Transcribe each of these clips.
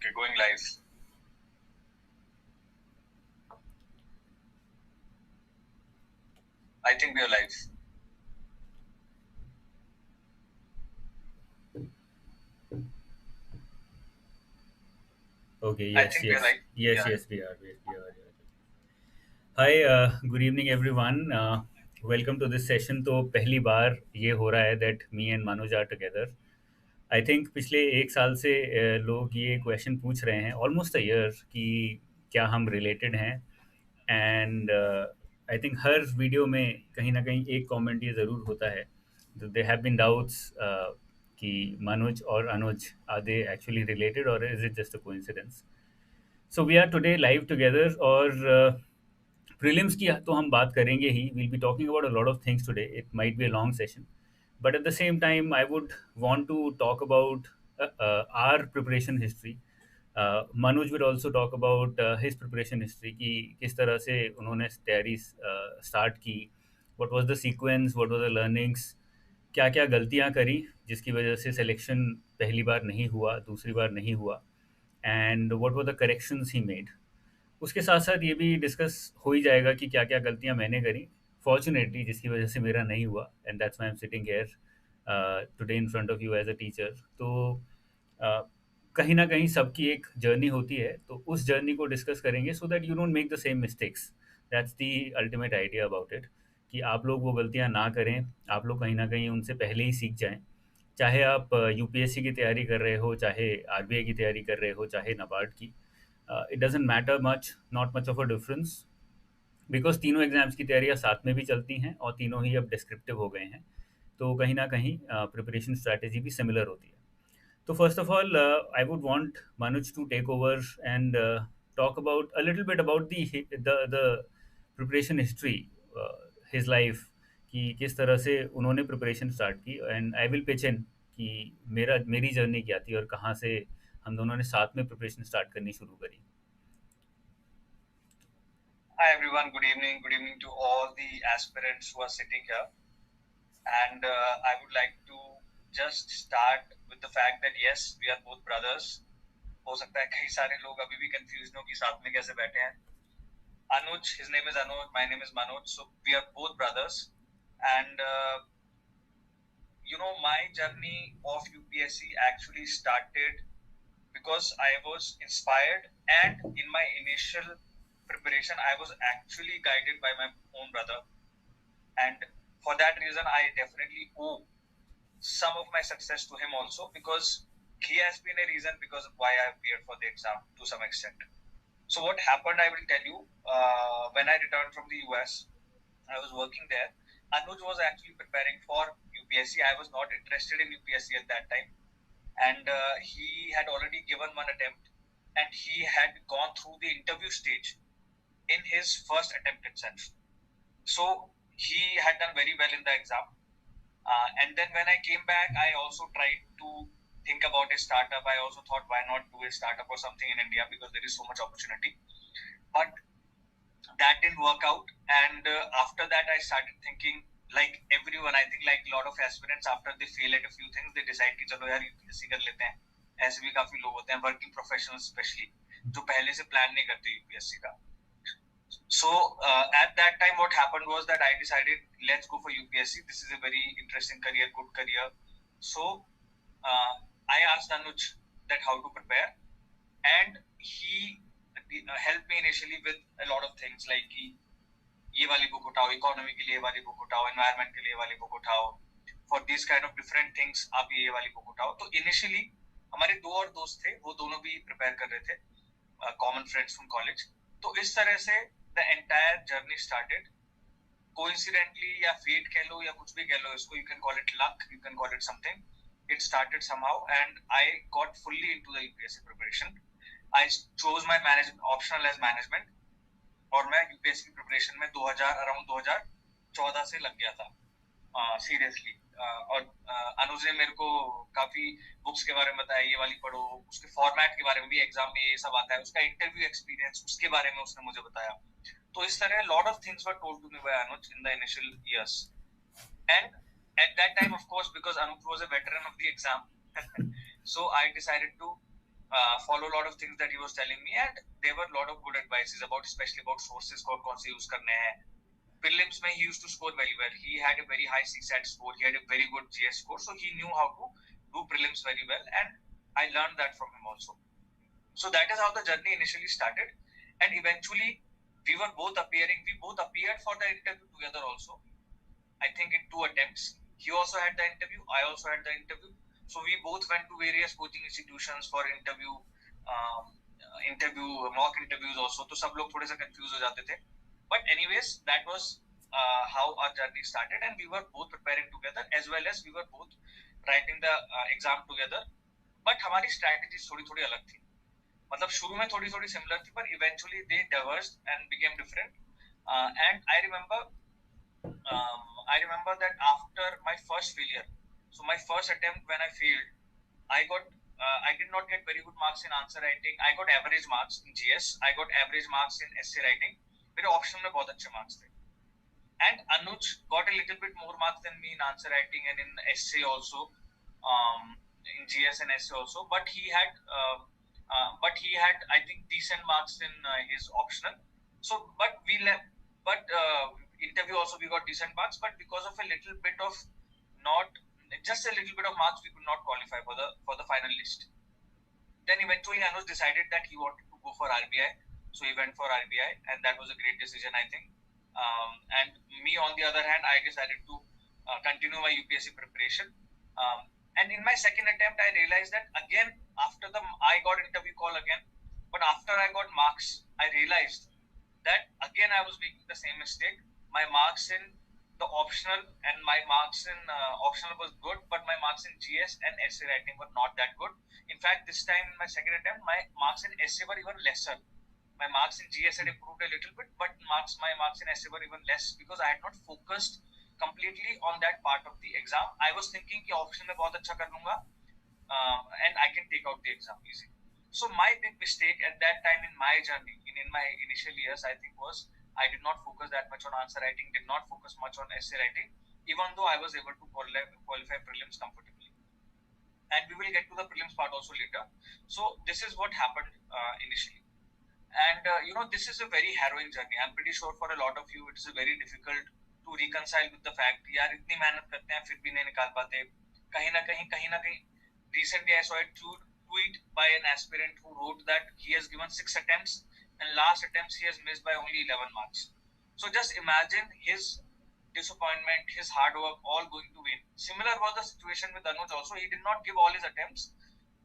Okay, going live. I think we are live. Okay, I yes, think we are yes, live. yes, Yeah. yes, we are. Hi, good evening everyone. Welcome to this session. तो पहली बार ये हो रहा है that me and Manoj are together. I think पिछले एक साल से लोग ये क्वेश्चन पूछ रहे हैं ऑलमोस्ट अ ईयर कि क्या हम रिलेटेड हैं and I think her video में कहीं ना कहीं एक कमेंट ये ज़रूर होता है दे हैव बीन डाउट्स कि मनोज और Anuj are they actually related और is it just a coincidence. So we are today live together और प्रीलिम्स की तो हम बात करेंगे ही. Will be talking about a lot of things today. It might be a long session, but at the same time I would want to talk about our preparation history. Manoj will also talk about his preparation history कि किस तरह से उन्होंने तैयारी start की, what was the sequence, what were the learnings, क्या क्या गलतियाँ करी जिसकी वजह से सिलेक्शन पहली बार नहीं हुआ, दूसरी बार नहीं हुआ, and what were the corrections he made. उसके साथ साथ ये भी डिस्कस हो ही जाएगा कि क्या क्या गलतियां मैंने करी फॉर्चुनेटली जिसकी वजह से मेरा नहीं हुआ, and that's why I am sitting here today in front of you as a teacher. तो uh, कहीं ना कहीं सबकी एक जर्नी होती है, तो उस जर्नी को डिस्कस करेंगे so that you don't make the same mistakes. That's the ultimate idea about it, कि आप लोग वो गलतियां ना करें, आप लोग कहीं ना कहीं उनसे पहले ही सीख जाएं. चाहे आप यूपीएससी की तैयारी कर रहे हो, चाहे आरबीआई की तैयारी कर रहे हो, चाहे नबार्ड की, it doesn't matter much, not much of a difference, because तीनों एग्जाम्स की तैयारियां साथ में भी चलती हैं और तीनों ही अब डिस्क्रिप्टिव हो गए हैं. तो कहीं ना कहीं प्रिपरेशन स्ट्रैटेजी भी सिमिलर होती है. तो first of all I would want Manoj to take over and talk about a little bit about the preparation history, his life, कि किस तरह से उन्होंने प्रिपरेशन स्टार्ट की, एंड आई विल पिच इन कि मेरी जर्नी क्या थी और कहाँ से हम दोनों ने साथ में प्रिपरेशन स्टार्ट करनी शुरू करी. Hi everyone. Good evening. Good evening to all the aspirants who are sitting here. And I would like to just start with the fact that yes, we are both brothers. हो सकता है कई सारे लोग अभी भी कंफ्यूज हो कि साथ में कैसे बैठे हैं. Anuj, his name is Anuj. My name is Manoj. So we are both brothers. And my journey of UPSC actually started because I was inspired, and in my initial preparation, I was actually guided by my own brother. And for that reason, I definitely owe some of my success to him also, because he has been a reason because of why I appeared for the exam to some extent. So what happened, I will tell you. When I returned from the US, I was working there. Anuj was actually preparing for UPSC. I was not interested in UPSC at that time, and he had already given one attempt, and he had gone through the interview stage in his first attempt itself. So he had done very well in the exam. And then when I came back, I also tried to think about a startup. I also thought, why not do a startup or something in India, because there is so much opportunity. But that didn't work out. And after that, I started thinking, like everyone, I think like a lot of aspirants, after they fail at a few things, they decide कि चलो यार UPSC कर लेते हैं. ऐसे भी काफी लोग होते हैं, वर्किंग प्रोफेशनल्स स्पेशली, जो पहले से प्लान नहीं करते यूपीएससी का. So at that time, what happened was that I decided, let's go for UPSC. This is a very interesting career, good career. So I asked Anuj that how to prepare, and he helped me initially with a lot of things, like ये वाली book उठाओ, economy के लिए वाली book उठाओ, environment के लिए वाली बुक उठाओ, for this kind of different things आप ये वाली बुक उठाओ. तो इनिशियली हमारे दो और दोस्त थे, वो दोनों भी प्रिपेयर कर रहे थे, कॉमन फ्रेंड्स फ्रॉम कॉलेज. तो इस तरह से the entire journey started. Coincidentally या फेट कह लो या कुछ भी कह लो इसको, you can call it luck, you can call it something. It started somehow, and I got fully into the UPSC preparation. I chose my optional as management, और मैं UPSC preparation में 2000 अराउंड 2014 से लग गया था सीरियसली. और अनुज ने मेरे को काफी बुक्स के बारे में बताया, ये वाली पढ़ो, उसके फॉर्मेट के बारे में भी, एग्जाम में ये सब आता है, उसका इंटरव्यू एक्सपीरियंस, उसके बारे में उसने मुझे बताया. तो इस तरह lot of things were told to me by Anuj in the initial years. And at that time, of course, because Anuj was a veteran of the exam, so I decided to follow a lot of things that he was telling me, and there were a lot of good advices about, especially about sources कौन से use करने हैं. Prelims mein he used to score very well. He had a very high CSAT score. He had a very good GS score, so he knew how to do prelims very well, and I learned that from him also. So that is how the journey initially started, and eventually we both appeared for the interview together also. I think in 2 attempts. He also had the interview. I also had the interview. So we both went to various coaching institutions for interview, mock interviews also. तो सब लोग थोड़े से confused हो जाते थे. But anyways, that was how our journey started, and we were both preparing together, as well as we were both writing the exam together. But हमारी strategies थोड़ी अलग थी. मतलब शुरू में थोड़ी similar थी, but eventually they diverged and became different. And I remember that after my first failure, so my first attempt when I failed, I did not get very good marks in answer writing. I got average marks in GS. I got average marks in essay writing. मेरे option में बहुत अच्छे marks थे. And Anuj got a little bit more marks than me in answer writing and in essay also, in GS and essay also. But he had I think decent marks in his optional. So, but we left. But interview also we got decent marks. But because of a little bit of just a little bit of marks, we could not qualify for the final list. Then eventually Anuj decided that he wanted to go for RBI, so he went for RBI, and that was a great decision, I think. And me, on the other hand, I decided to continue my UPSC preparation. And in my second attempt, I realized that again, I got interview call again, but after I got marks, I realized that again I was making the same mistake. My marks in the optional and my marks in optional was good, but my marks in GS and essay writing were not that good. In fact, this time in my second attempt, my marks in essay were even lesser. My marks in GS had improved a little bit, but my marks in essay were even less because I had not focused completely on that part of the exam. I was thinking कि option में बहुत अच्छा कर लूँगा, and I can take out the exam easy. So my big mistake at that time in my journey, in my initial years, I think was I did not focus that much on answer writing, did not focus much on essay writing, even though I was able to qualify prelims comfortably. And we will get to the prelims part also later. So this is what happened initially. And this is a very harrowing journey. I'm pretty sure for a lot of you, it's very difficult to reconcile with the fact यार इतनी मेहनत करते हैं फिर भी नहीं निकाल पाते. कहीं ना कहीं recently I saw a tweet by an aspirant who wrote that he has given 6 attempts and last attempts he has missed by only 11 marks. So just imagine his disappointment, his hard work, all going to vain. Similar was the situation with Anuj also. He did not give all his attempts,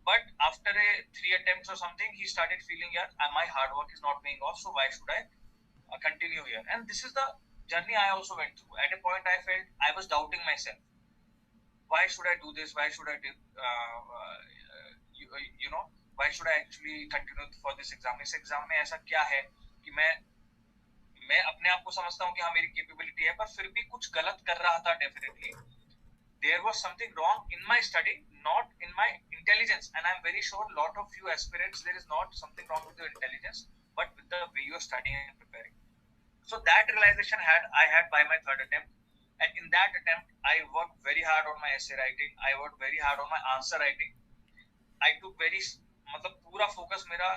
but after 3 attempts or something, he started feeling, yeah, my hard work is not paying off, so why should I continue here? And this is the journey I also went through. At a point, I felt I was doubting myself. Why should I do this? Why should I do, why should I actually continue for this exam? इस exam में ऐसा क्या है कि मैं अपने आप को समझता हूँ कि हाँ मेरी कैपेबिलिटी है, पर फिर भी कुछ गलत कर रहा था. Definitely there was something wrong in my study, not in my intelligence. And I'm very sure a lot of you aspirants, there is not something wrong with your intelligence, but with the way you are studying and preparing. So that realization I had by my third attempt. And in that attempt, I worked very hard on my essay writing. I worked very hard on my answer writing. I took मतलब पूरा focus मेरा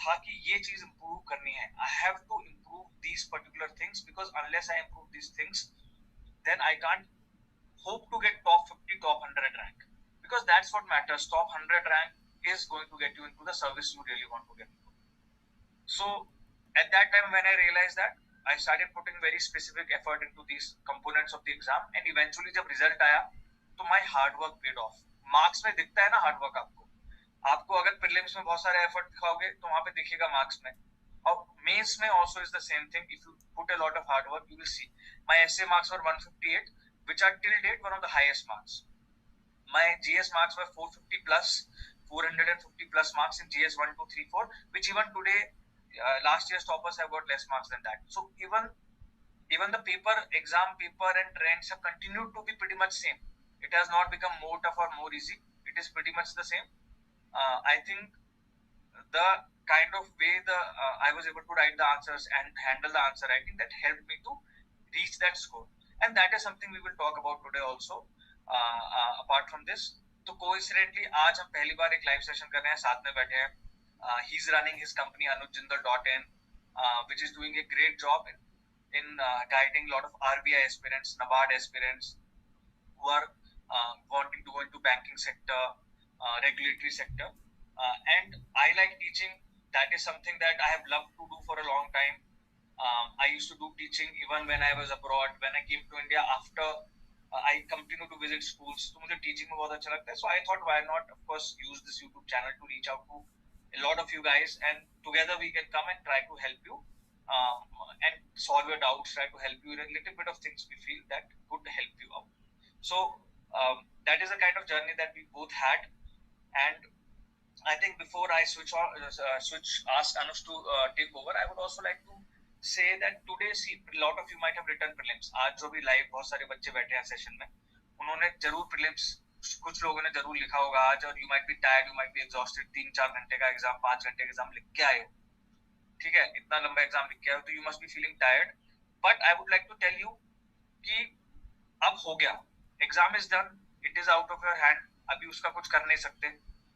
था कि ये चीज improve करनी है. I have to improve these particular things because unless I improve these things, then I can't hope to get top 50, top 100 rank, because that's what matters. Top 100 rank is going to get you into the service you really want to get into. So at that time when I realized that, I started putting very specific effort into these components of the exam, and eventually जब result आया तो my hard work paid off. Marks में दिखता है ना hard work आपको अगर prelims में बहुत सारे effort दिखाओगे तो वहाँ पे दिखेगा marks में. और mains में also is the same thing. If you put a lot of hard work, you will see. My essay marks were 158, which are till date one of the highest marks. My GS marks were 450 plus, 450 plus marks in GS 1, 2, 3, 4, which even today, last year's toppers have got less marks than that. So even the exam paper and trends have continued to be pretty much same. It has not become more tough or more easy. It is pretty much the same. I think the kind of way I was able to write the answers and handle the answer writing, that helped me to reach that score. And that is something we will talk about today also. Apart from this, तो coincidentally आज हम पहली बार एक live session कर रहे हैं, साथ में बैठे हैं। He is running his company anujjindal.in, which is doing a great job in guiding a lot of RBI aspirants, NABARD aspirants who are wanting to go into banking sector, regulatory sector. And I like teaching. That is something that I have loved to do for a long time. I used to do teaching even when I was abroad. When I came to India after, I continue to visit schools. तो मुझे teaching में बहुत अच्छा लगता है. So I thought, why not, of course, use this YouTube channel to reach out to a lot of you guys, and together we can come and try to help you, and solve your doubts, try to help you in a little bit of things we feel that could help you out. So that is the kind of journey that we both had. And I think before I ask Anush to take over, I would also like to say that today, see, a lot of you might have written prelims. आज जो भी live बहुत सारे बच्चे बैठे हैं session में, उन्होंने जरूर prelims, कुछ लोगों ने जरूर लिखा होगा आज, और you might be tired, you might be exhausted, 3-4 घंटे का एग्जाम, 5 घंटे का एग्जाम लिख के आए हो, ठीक है, इतना लंबा एग्जाम लिख के आए हो, तो you must be feeling tired. But I would like to tell you कि अब हो गया, exam is done, it is out of your hand. अभी उसका कुछ कर नहीं सकते,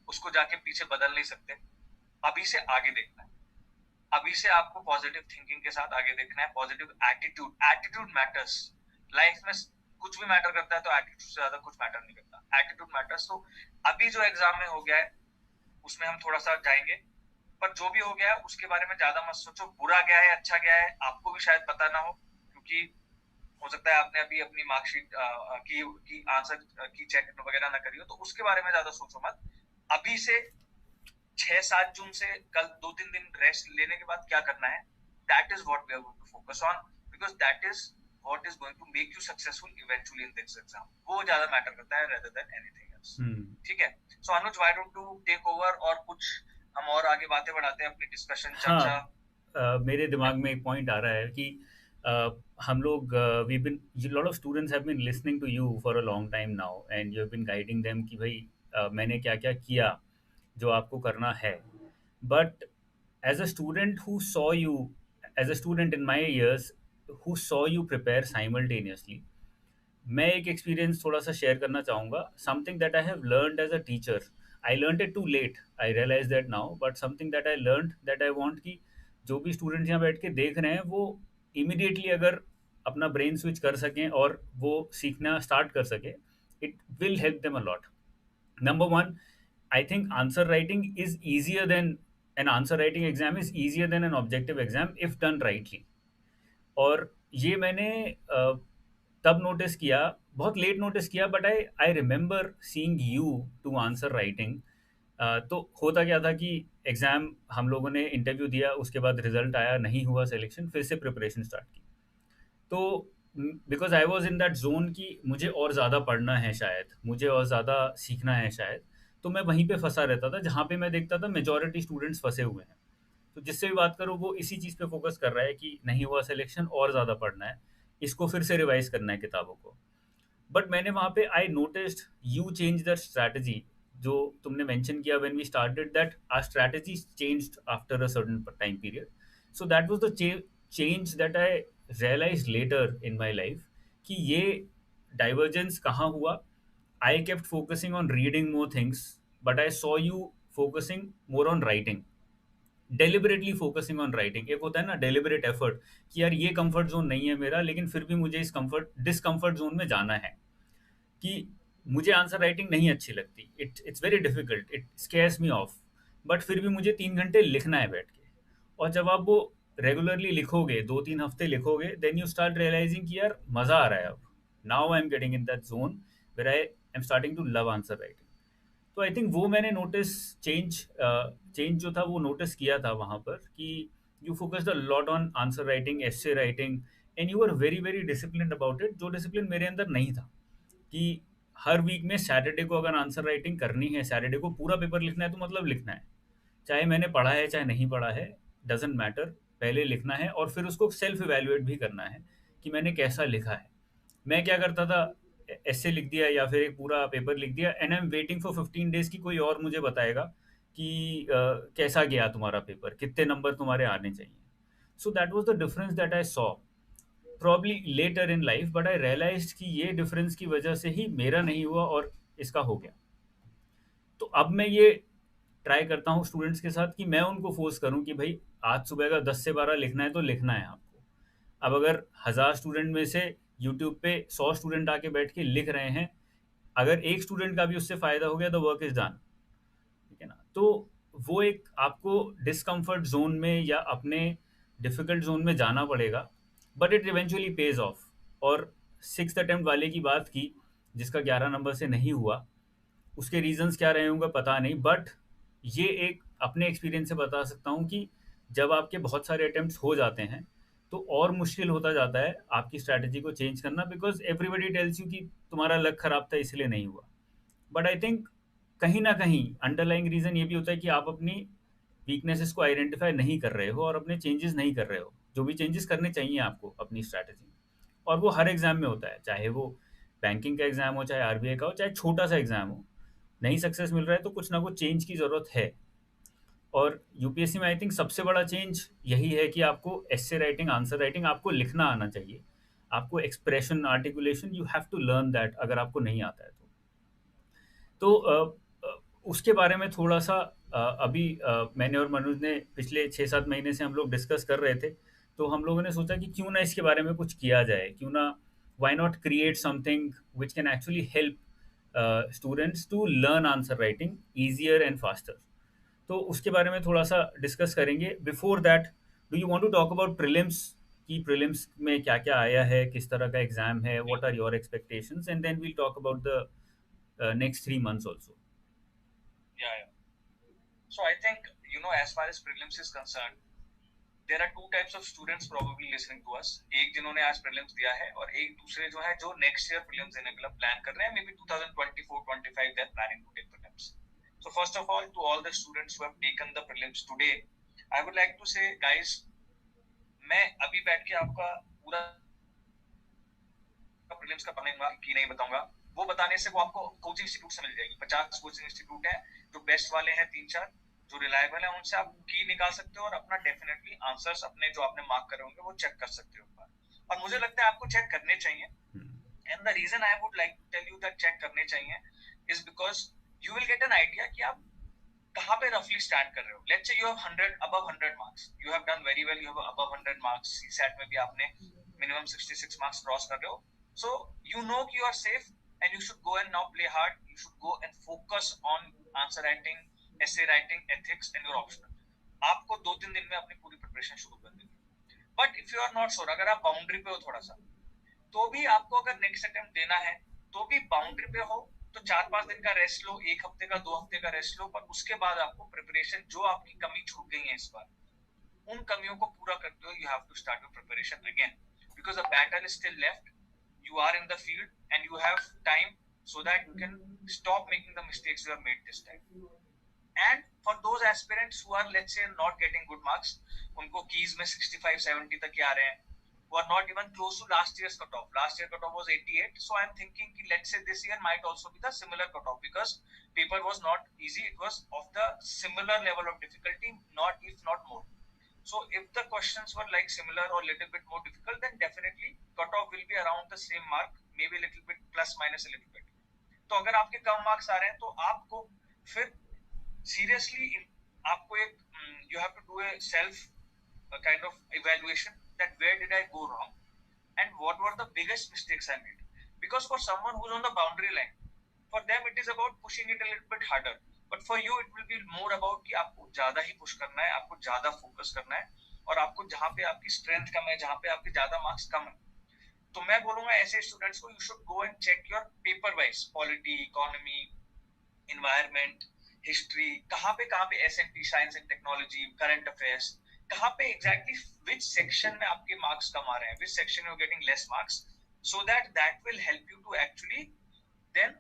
उसको जाके पीछे बदल नहीं सकते. अभी से आगे देखना है, अभी से आपको पॉजिटिव थिंकिंग के साथ आगे देखना है. पॉजिटिव एटीट्यूड मैटर्स लाइफ में. कुछ भी मैटर करता है तो एटीट्यूड से ज्यादा कुछ मैटर नहीं करता. Attitude matters. तो अभी जो एग्जाम में हो गया है उसमें हम थोड़ा सा जाएंगे, पर जो भी हो गया है उसके बारे में ज्यादा मत सोचो. बुरा गया है, अच्छा गया है, आपको भी शायद पता ना हो, क्योंकि हो सकता है आपने अभी अपनी मार्कशीट की आंसर की चेक वगैरह ना करी हो, तो उसके बारे में ज्यादा सोचो मत. अभी से 6-7 जून से कल 2-3 दिन रेस्ट लेने के बाद क्या करना है, that is what we are going to focus on, because that is what is going to make you successful eventually in this exam. वो ज्यादा मैटर करता है रेदर देन एनीथिंग एल्स. ठीक है. So Anuj, why don't you take over, और कुछ हम और आगे बातें बढ़ाते हैं अपनी डिस्कशन चर्चा. मेरे दिमाग में एक पॉइंट आ रहा है कि हम लोग we been lot of students have been listening to you for a long time now, and you have been guiding them कि भाई मैंने क्या क्या किया जो आपको करना है. But as a student who saw you, as a student in my years who saw you prepare simultaneously, मैं एक एक्सपीरियंस थोड़ा सा शेयर करना चाहूँगा. Something that I have learned as a teacher. I learn it too late, I realise that now, but something that I learn that I want कि जो भी students यहाँ बैठ के देख रहे हैं वो इमीडिएटली अगर अपना ब्रेन स्विच कर सकें और वो सीखना स्टार्ट कर सकें, it will help them a lot. Number one, I think answer writing is easier than an answer writing exam is easier than an objective exam if done rightly. और ये मैंने तब नोटिस किया, बहुत लेट नोटिस किया, but I remember seeing you to answer writing. तो होता क्या था कि एग्ज़ाम हम लोगों ने इंटरव्यू दिया, उसके बाद रिजल्ट आया, नहीं हुआ सिलेक्शन, फिर से प्रिपरेशन स्टार्ट की. तो because I was in that zone कि मुझे और ज़्यादा पढ़ना है शायद, मुझे और ज़्यादा सीखना है शायद, तो मैं वहीं पे फंसा रहता था जहाँ पे मैं देखता था मेजॉरिटी स्टूडेंट्स फंसे हुए हैं. तो जिससे भी बात करो वो इसी चीज़ पे फोकस कर रहा है कि नहीं हुआ सिलेक्शन, और ज़्यादा पढ़ना है, इसको फिर से रिवाइज करना है किताबों को. बट मैंने वहाँ पे I noticed you change the strategy. जो तुमने मेंशन किया when we started that our strategy changed after a certain time period. So that was the change that I realise later in my life कि ये divergence कहाँ हुआ. I kept focusing on reading more things, but I saw you focusing more on writing, deliberately focusing on writing. एक होता है ना deliberate effort कि यार ये कंफर्ट जोन नहीं है मेरा, लेकिन फिर भी मुझे इस डिसकंफर्ट जोन में जाना है. कि मुझे आंसर राइटिंग नहीं अच्छी लगती, it's very difficult, it scares me off, but फिर भी मुझे 3 घंटे लिखना है बैठ के. और जब आप वो रेगुलरली लिखोगे, 2-3 हफ्ते लिखोगे, देन यू स्टार्ट रियलाइजिंग कि यार मज़ा आ रहा है अब. Now I am getting in that zone where I am starting to love answer writing. तो आई थिंक वो मैंने नोटिस चेंज जो था वो नोटिस किया था वहाँ पर कि you focused a lot on answer writing, essay writing, and you are very very disciplined about it, जो डिसिप्लिन मेरे अंदर नहीं था. कि हर वीक में सैटरडे को अगर आंसर राइटिंग करनी है, सैटरडे को पूरा पेपर लिखना है, तो मतलब लिखना है, चाहे मैंने पढ़ा है चाहे नहीं पढ़ा है, डजेंट मैटर, पहले लिखना है और फिर उसको सेल्फ इवेल्युएट भी करना है कि मैंने कैसा लिखा है. मैं क्या करता था, ऐसे लिख दिया या फिर एक पूरा पेपर लिख दिया, and I am waiting for 15 days कि कोई और मुझे बताएगा कि कैसा गया तुम्हारा पेपर, कितने नंबर तुम्हारे आने चाहिए. So that was the difference that I saw probably later in life, but I realised कि ये डिफरेंस की वजह से ही मेरा नहीं हुआ और इसका हो गया. तो अब मैं ये ट्राई करता हूँ स्टूडेंट्स के साथ कि मैं उनको फोर्स करूँ कि भाई आज सुबह का 10 से 12 लिखना है तो लिखना है आपको। अब अगर 1,000 स्टूडेंट में से यूट्यूब पे 100 स्टूडेंट आके बैठ के लिख रहे हैं, अगर एक स्टूडेंट का भी उससे फ़ायदा हो गया तो वर्क इज़ डन। ठीक है ना? तो वो एक आपको डिस्कम्फर्ट जोन में या अपने डिफिकल्ट जोन में जाना पड़ेगा, but it eventually page of. और सिक्स अटेम्प्ट वाले की बात की जिसका 11 नंबर से नहीं हुआ, उसके रीजंस क्या रहे होंगे पता नहीं, बट ये एक अपने एक्सपीरियंस से बता सकता हूँ कि जब आपके बहुत सारे अटेम्प्ट्स हो जाते हैं तो और मुश्किल होता जाता है आपकी स्ट्रैटेजी को चेंज करना, बिकॉज एवरीबडी टेल्स यू कि तुम्हारा लक खराब था इसलिए नहीं हुआ। बट आई थिंक कहीं ना कहीं अंडरलाइंग रीज़न ये भी होता है कि आप अपनी वीकनेसेस को आइडेंटिफाई नहीं कर रहे हो और अपने चेंजेस नहीं कर रहे हो, जो भी चेंजेस करने चाहिए आपको अपनी स्ट्रैटेजी में। और वो हर एग्जाम में होता है, चाहे वो बैंकिंग का एग्जाम हो, चाहे आरबीआई का हो, चाहे छोटा सा एग्जाम हो। नहीं सक्सेस मिल रहा है तो कुछ ना कुछ चेंज की ज़रूरत है। और यूपीएससी में आई थिंक सबसे बड़ा चेंज यही है कि आपको एस्से राइटिंग, आंसर राइटिंग आपको लिखना आना चाहिए। आपको expression, articulation, you have to learn that अगर आपको नहीं आता है तो उसके बारे में थोड़ा सा अभी मैंने और मनोज ने पिछले 6-7 महीने से हम लोग डिस्कस कर रहे थे। तो हम लोगों ने सोचा कि क्यों ना इसके बारे में कुछ किया जाए, क्यों ना why not create something which can actually help students to learn answer writing easier and faster. तो उसके बारे में थोड़ा सा डिस्कस करेंगे। Before that, do you want to talk about prelims, कि प्रीलिम्स में क्या क्या आया है, किस तरह का एग्जाम है, what are your expectations, and then we'll talk about the next 3 months also. Yeah, yeah. So I think, as far as prelims is concerned, there are two types of students probably listening to us. एक जिन्होंने आज prelims दिया है और एक दूसरे जो है जो next year prelims देने के लिए plan कर रहे हैं, maybe 2024-25 they're planning to take prelims. So first of all, to all the students who have taken the prelims today, I would like to say, guys, मैं अभी बैठ के आपका पूरा प्रीलिम्स का पढ़ने की नहीं बताऊंगा। वो बताने से वो आपको कोचिंग इंस्टीट्यूट से मिल जाएगी। 50 कोचिंग इंस्टीट्यूट है जो बेस्ट वाले हैं, 3-4 जो रिलायबल है, उनसे आप की निकाल सकते हो और अपना डेफिनेटली आंसर्स अपने जो आपने मार्क करे होंगे वो चेक कर सकते हो। और मुझे लगता है आपको चेक करने चाहिए। And the reason I would like to tell you that check करने चाहिए is because you will get an idea कि आप कहाँ पे रफली स्टैंड कर रहे हो। Let's say you have 100 above 100 marks, you have done very well, you have above 100 marks. CSAT में भी आपने मिनिमम 66 मार्क्स क्रॉस कर रहे हो, so you know you are safe and you should go and now play hard. You should go and focus on answer writing, essay writing, ethics and your optional. आपको 2-3 दिन में अपनी पूरी preparation शुरू कर देनी। But if you are not sure, अगर आप बाउंड्री पे हो थोड़ा सा, तो भी आपको अगर नेक्स्ट अटेम्प्ट देना है तो भी बाउंड्री पे हो तो 4-5 दिन का रेस्ट लो, 1 हफ्ते का, 2 हफ्ते का रेस्ट लो, पर उसके बाद आपको प्रिपरेशन जो आपकी कमी छूट गई है इस बार, उन कमियों को पूरा करते हो। You have to start your preparation again because the battle is still left. You are in the field and you have time so that you can stop making the mistakes you have made this time. And for those aspirants who are, let's say, not getting good marks, उनको keys में 65-70 तक ही आ रहे हैं, who are not even close to last year's cutoff. Last year cutoff was 88, so I'm thinking कि let's say this year might also be the similar cutoff because paper was not easy, it was of the similar level of difficulty, not if not more. So if the questions were like similar or little bit more difficult, then definitely cutoff will be around the same mark, maybe a little bit plus minus a little bit. तो अगर आपके कम marks आ रहे हैं तो आपको फिर seriously आपको एक you have to do a self kind of evaluation that where did I go wrong and what were the biggest mistakes I made. Because for someone who's on the boundary line, for them it is about pushing it a little bit harder. But for you it will be more about कि आपको ज्यादा ही push करना है, आपको ज्यादा focus करना है और आपको जहाँ पे आपकी स्ट्रेंथ कम है, जहाँ पे आपके ज्यादा मार्क्स कम है, तो मैं बोलूंगा ऐसे स्टूडेंट्स को you should go and check your paper wise polity, economy, environment, history, कहाँ पे S and T, science and technology, current affairs, कहाँ पे एग्जैक्टली विच सेक्शन में आपके मार्क्स कम आ रहे हैं, which section you are getting less marks, so that will help you to actually then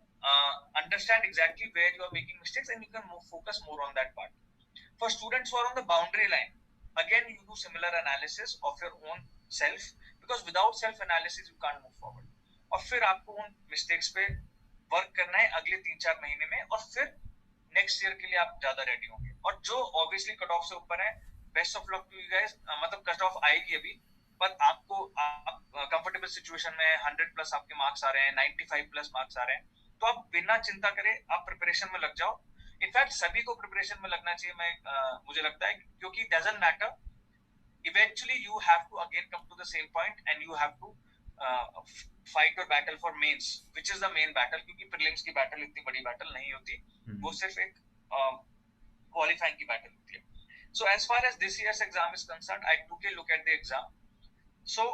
understand exactly where you are making mistakes and you can focus more on that part. For students who are on the boundary line, again you do similar analysis of your own self because without self analysis you can't move forward. और फिर आपको उन mistakes पे work करना है अगले 3-4 महीने में और फिर नेक्स्ट ईयर के लिए आप ज्यादा रेडी होंगे। और जो ऑब्वियसली कट ऑफ से ऊपर है, best of luck to you guys. मतलब कट ऑफ आएगी अभी, पर आपको कंफर्टेबल सिचुएशन में 100 प्लस आपके मार्क्स आ रहे हैं, 95 प्लस मार्क्स आ रहे हैं, तो आप बिना चिंता करे आप प्रिपरेशन में लग जाओ। इनफैक्ट सभी को प्रिपरेशन में लगना चाहिए, मुझे लगता है, क्योंकि doesn't matter, eventually you have to again come to the same point and you have to fight your battle for mains, which is the main battle, क्योंकि prelims की battle इतनी बड़ी battle नहीं होती, वो सिर्फ एक qualifying की battle होती है. So as far as this year's exam is concerned, I took a look at the exam. So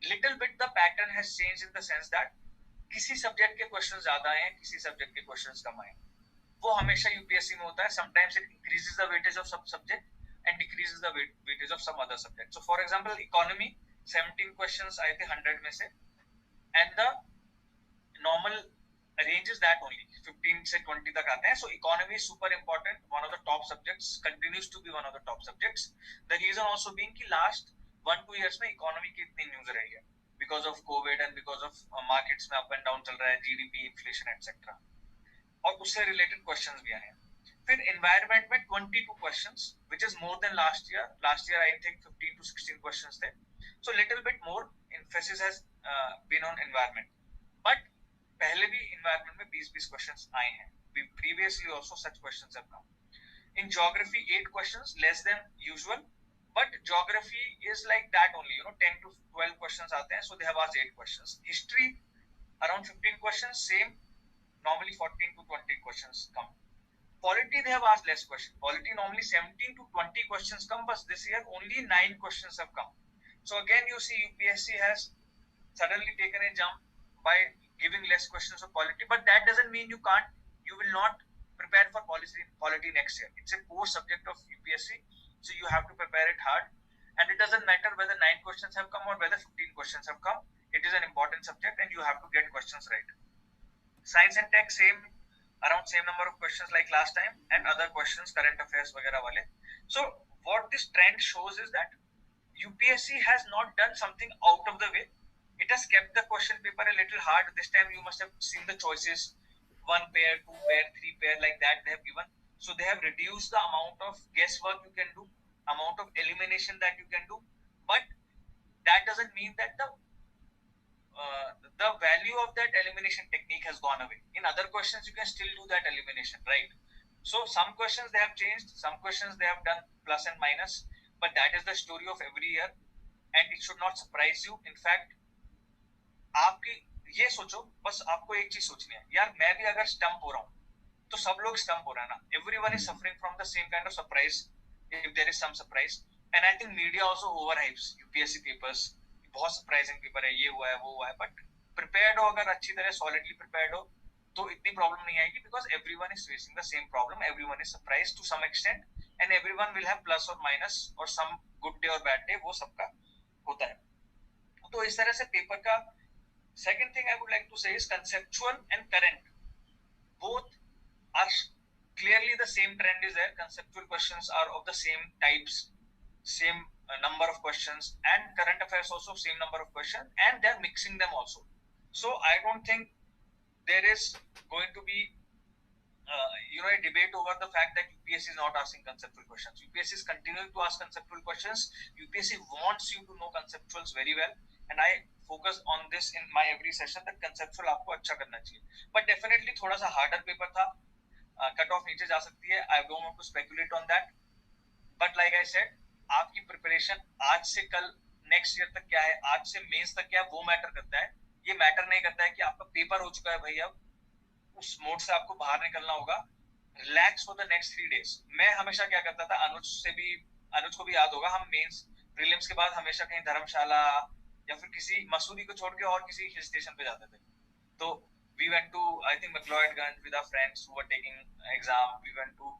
little bit the pattern has changed in the sense that किसी सब्जेक्ट के क्वेश्चन ज्यादा आए, किसी subject के question कम आए. वो हमेशा UPSC में होता है. Sometimes it increases the weightage of सब subject and decreases the weightage of some other subject. So for example, economy 17 questions आए थे 100 में से, and the normal range is that only 15 से 20 तक आते हैं. So economy is super important, one of the top subjects, continues to be one of the top subjects. The reason also being कि last 1-2 years में economy की इतनी news रही है because of COVID and because of markets में up and down चल रहा है, GDP, inflation etc. और उससे related questions भी आए हैं. फिर environment में 22 questions, which is more than last year. Last year I think 15 to 16 questions थे. So little bit more emphasis has been on environment. But पहले भी environment में 20 questions आए हैं. Previously also such questions have come. In geography 8 questions, less than usual. But geography is like that only, 10 to 12 questions आते हैं. So they have asked 8 questions. History around 15 questions, same. Normally 14 to 20 questions come. Polity they have asked less questions. Polity normally 17 to 20 questions come, but this year only 9 questions have come. So again you see UPSC has suddenly taken a jump by giving less questions of polity, but that doesn't mean you will not prepare for polity next year. It's a core subject of UPSC, so you have to prepare it hard, and it doesn't matter whether 9 questions have come or whether 15 questions have come. It is an important subject and you have to get questions right. Science and tech around same number of questions like last time, and other questions current affairs वगैरह वाले. So what this trend shows is that UPSC has not done something out of the way. It has kept the question paper a little hard. This time you must have seen the choices, 1 pair, 2 pair, 3 pair, like that they have given. So they have reduced the amount of guesswork you can do, amount of elimination that you can do, but that doesn't mean that the value of that elimination technique has gone away. In other questions, you can still do that elimination, right? So some questions they have changed, some questions they have done plus and minus, but that is the story of every year, and it should not surprise you. In fact, आपकी ये सोचो, बस आपको एक चीज सोचनी है, यार मैं भी अगर स्टम्प हो रहा हूँ तो सब लोग स्टम्प हो रहा है ना. Everyone is suffering from the same kind of surprise, if there is some surprise. And I think media also overhypes UPSC papers. बहुत सरप्राइजिंग पेपर है, ये हुआ है वो हुआ है, बट प्रिपेयर्ड हो, अगर अच्छी तरह सॉलिडली प्रिपेयर्ड हो तो इतनी प्रॉब्लम नहीं आएगी, because everyone is facing the same problem, everyone is surprised to some extent, and everyone will have plus और माइनस और सम गुड डे और बैड डे, वो सबका होता है. तो इस तरह से पेपर का second thing I would like to say is conceptual and current both are clearly the same trend is there. Conceptual questions are of the same types, same number of questions, and current affairs also same number of questions, and they're mixing them also. So I don't think there is going to be a debate over the fact that UPSC is not asking conceptual questions. UPSC is continuing to ask conceptual questions. UPSC wants you to know conceptuals very well, and I focus on this in my every session that conceptual आपको अच्छा करना चाहिए. But definitely थोड़ा सा harder paper था, cut off नीचे जा सकती है. I don't want to speculate on that, but like I said, आपकी प्रिपरेशन आज से कल नेक्स्ट ईयर तक क्या है, आज से मेंस तक क्या है, वो मैटर करता है. ये मैटर नहीं करता है कि आपका पेपर हो चुका है भाई, अब उस मोड से आपको बाहर निकलना होगा. Relax for the next 3 days. मैं हमेशा क्या करता था, अनुज को भी याद होगा, हम मेंस प्रीलिम्स के बाद हमेशा कहीं धर्मशाला या फिर किसी मसूरी को छोड़ के और किसी हिल स्टेशन पे जाते थे. तो we went to I think McLeodganj with our friends who were taking exam. We went to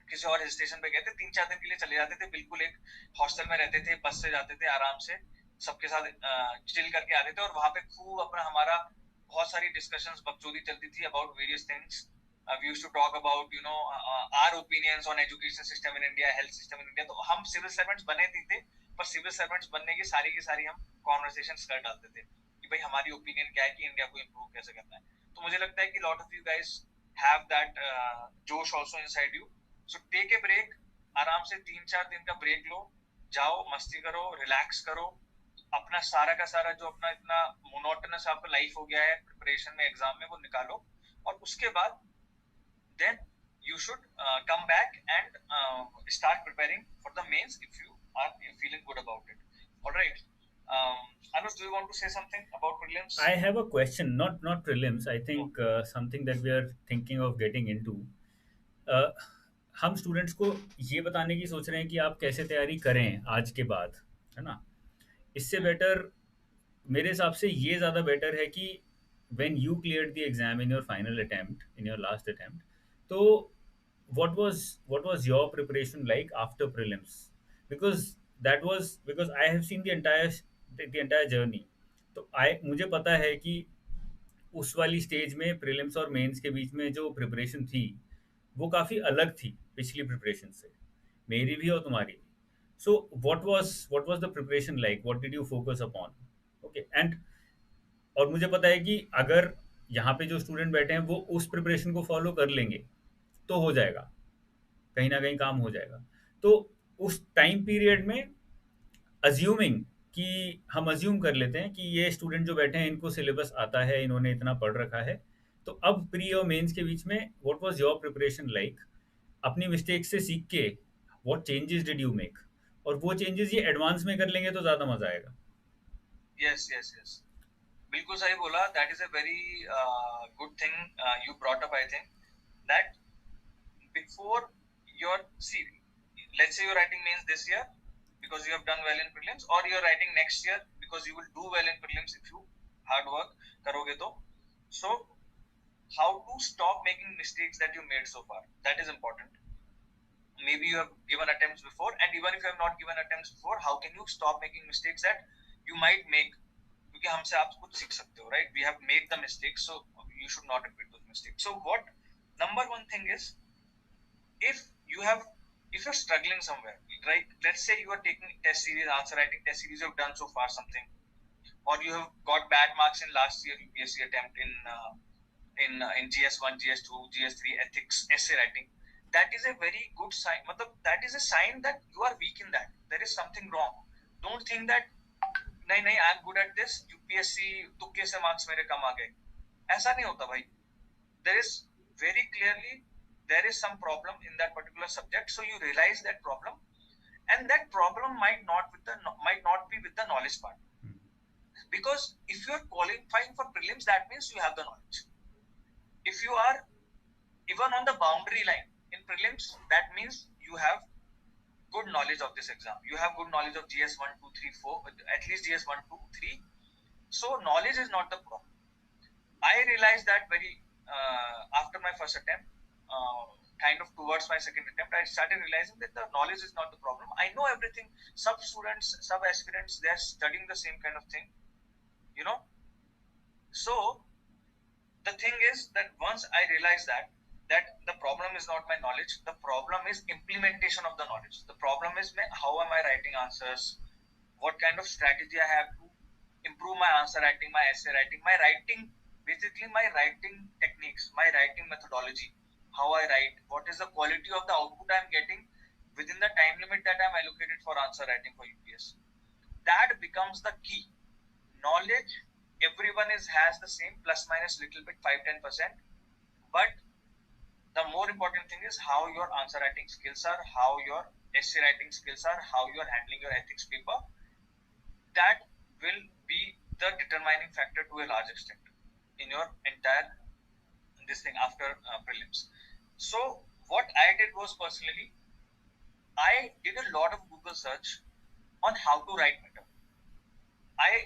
किसी और हिल स्टेशन पे गए थे, 3-4 दिन के लिए चले जाते थे, बिल्कुल एक हॉस्टल में रहते थे, बस से जाते थे, आराम से सबके साथ चिल करके आते थे, और वहां पे खूब अपना हमारा बहुत सारी डिस्कशंस बकचोदी चलती थी about various things. We used to talk about our opinions on education system in India, health system in India. तो हम सिविल सर्वेंट्स बने थे, पर सिविल सर्वेंट्स बनने की सारी हम कॉन्वर्सेशंस कर डालते थे कि भाई हमारी ओपिनियन क्या है कि इंडिया को इम्प्रूव कैसे करना है. तो मुझे लगता है कि lot of you guys have that जोश also inside you. So take a break, आराम से 3-4 दिन का ब्रेक लो, जाओ मस्ती करो, रिलैक्स करो, अपना सारा का सारा जो अपना इतना मोनोटोनस आपका लाइफ हो गया है प्रिपरेशन में, एग्जाम में, वो निकालो, और उसके बाद then you should come back and start preparing for the mains if you are feeling good about it. All right. Anush, do you want to say something about prelims? I have a question, not prelims. I Oh, think something that we are thinking of getting into. Uh, हम students को ये बताने की सोच रहे हैं कि आप कैसे तैयारी करें आज के बाद, है ना? इससे hmm, बेटर मेरे हिसाब से ये ज़्यादा बेटर है कि when you cleared the exam in your final attempt, in your last attempt, तो what was your preparation like after prelims? Because because I have seen the entire journey. तो आई मुझे पता है कि उस वाली स्टेज में प्रीलिम्स और मेंस के बीच में जो प्रिपरेशन थी वो काफ़ी अलग थी पिछली प्रिपरेशन से, मेरी भी और तुम्हारी भी. So what was the preparation like, what did you focus upon? Okay and और मुझे पता है कि अगर यहाँ पे जो स्टूडेंट बैठे हैं वो उस प्रिपरेशन को फॉलो कर लेंगे तो हो जाएगा, कहीं ना कहीं काम हो जाएगा. तो उस टाइम पीरियड में अज्यूमिंग कि हम अज्यूम कर लेते हैं कि ये स्टूडेंट जो बैठे हैं इनको सिलेबस आता है, इन्होंने इतना पढ़ रखा है, तो अब प्री और मेंस के बीच में what was your preparation like? अपनी मिस्टेक से सीख के what changes did you make? और वो चेंजेस ये एडवांस में कर लेंगे तो ज़्यादा मज़ा आएगा. yes, yes, yes. बिल्कुल सही बोला. That is a very good thing you brought up. I think that before your see, let's say you're writing mains this year because you have done well in prelims, or you're writing next year because you will do well in prelims if you hard work karoge to. So how to stop making mistakes that you made so far, that is important. Maybe you have given attempts before, and even if you have not given attempts before, how can you stop making mistakes that you might make? क्योंकि हमसे आप कुछ सीख सकते हो, right? We have made the mistakes, so you should not repeat those mistakes. So what number one thing is, if you have if you're struggling somewhere, right? Let's say you are taking test series, answer writing test series, you have done so far something, or you have got bad marks in last year UPSC attempt in GS1, GS2, GS3 ethics essay writing. That is a very good sign. That is a sign that you are weak in that. There is something wrong. Don't think that नहीं नहीं I am good at this, UPSC तुक्के से marks मेरे कम आ गए. ऐसा नहीं होता भाई. There is very clearly there is some problem in that particular subject, so you realize that problem, and that problem might not be with the knowledge part, because if you are qualifying for prelims, that means you have the knowledge. If you are even on the boundary line in prelims, that means you have good knowledge of this exam. You have good knowledge of GS 1, 2, 3, 4, at least GS 1, 2, 3. So knowledge is not the problem. I realized that very after my first attempt, kind of towards my second attempt, I started realizing that the knowledge is not the problem. I know everything. Sub students, sub aspirants, they are studying the same kind of thing, you know. So the thing is that once I realized that the problem is not my knowledge, the problem is implementation of the knowledge. The problem is how am I writing answers, what kind of strategy I have to improve my answer writing, my essay writing, my writing, basically my writing techniques, my writing methodology, how I write, what is the quality of the output I'm getting within the time limit that I'm allocated for answer writing for UPS. That becomes the key. Knowledge, everyone has the same plus minus little bit 5-10%, but the more important thing is how your answer writing skills are, how your essay writing skills are, how you are handling your ethics paper. That will be the determining factor to a large extent in your entire this thing after prelims. So what I did was, personally, I did a lot of Google search on how to write better. I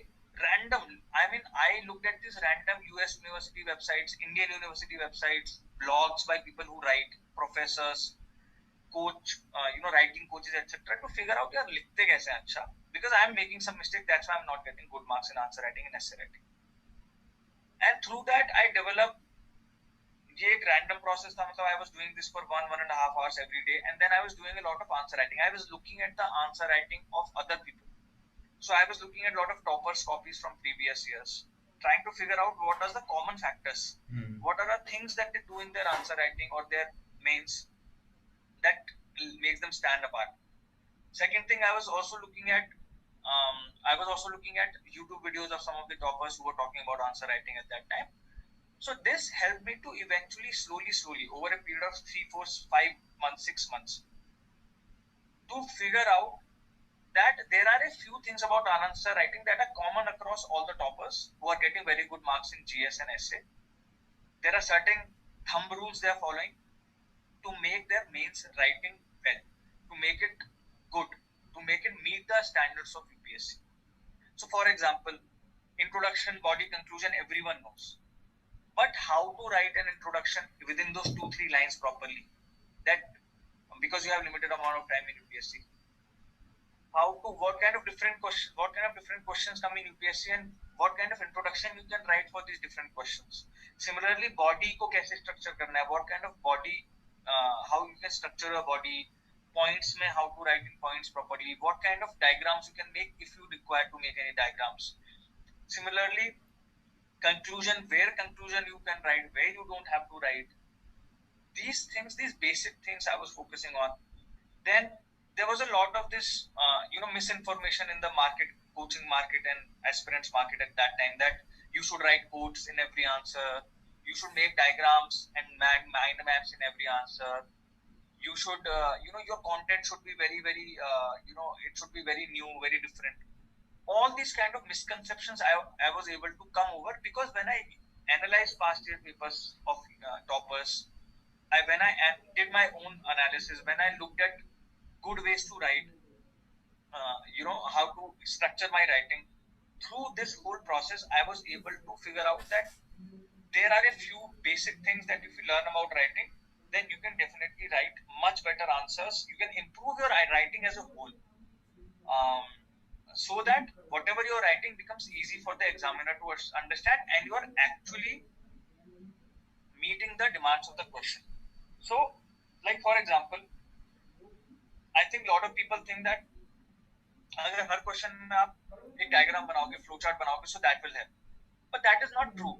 looked at these random US university websites, Indian university websites, blogs by people who write, professors, coach, writing coaches, etc. to figure out यार लिखते कैसे हैं अच्छा, because I am making some mistake, that's why I'm not getting good marks in answer writing and essay writing. And through that I developed ये एक random process था. मतलब I was doing this for 1.5 hours every day, and then I was doing a lot of answer writing. I was looking at the answer writing of other people. So I was looking at a lot of toppers copies from previous years, trying to figure out what are the common factors, what are the things that they do in their answer writing or their mains that makes them stand apart. Second thing, I was also looking at YouTube videos of some of the toppers who were talking about answer writing at that time. So this helped me to eventually slowly over a period of 3, 4, 5 months, 6 months, to figure out that there are a few things about answer writing that are common across all the toppers who are getting very good marks in GS and essay. There are certain thumb rules they are following to make their mains writing well, to make it good, to make it meet the standards of UPSC. So, for example, introduction, body, conclusion, everyone knows. But how to write an introduction within those 2, 3 lines properly? That because you have limited amount of time in UPSC. What kind of different questions come in UPSC, and what kind of introduction you can write for these different questions. Similarly, body को कैसे structure करना है, what kind of body, how you can structure a body, points में how to write in points properly, what kind of diagrams you can make if you require to make any diagrams. Similarly, conclusion, where conclusion you can write, where you don't have to write. These things, these basic things I was focusing on. Then there was a lot of this, misinformation in the market, coaching market and aspirants market at that time, that you should write quotes in every answer, you should make diagrams and mind maps in every answer. You should, your content should be very, very, it should be very new, very different. All these kind of misconceptions I was able to come over, because when I analyzed past year papers of toppers, when I did my own analysis, when I looked at good ways to write, how to structure my writing, through this whole process, I was able to figure out that there are a few basic things that if you learn about writing, then you can definitely write much better answers. You can improve your writing as a whole, so that whatever you're writing becomes easy for the examiner to understand, and you are actually meeting the demands of the question. So, like for example, I think a lot of people think that अगर हर question में आप एक diagram बनाओगे, flow chart बनाओगे, so that will help. But that is not true.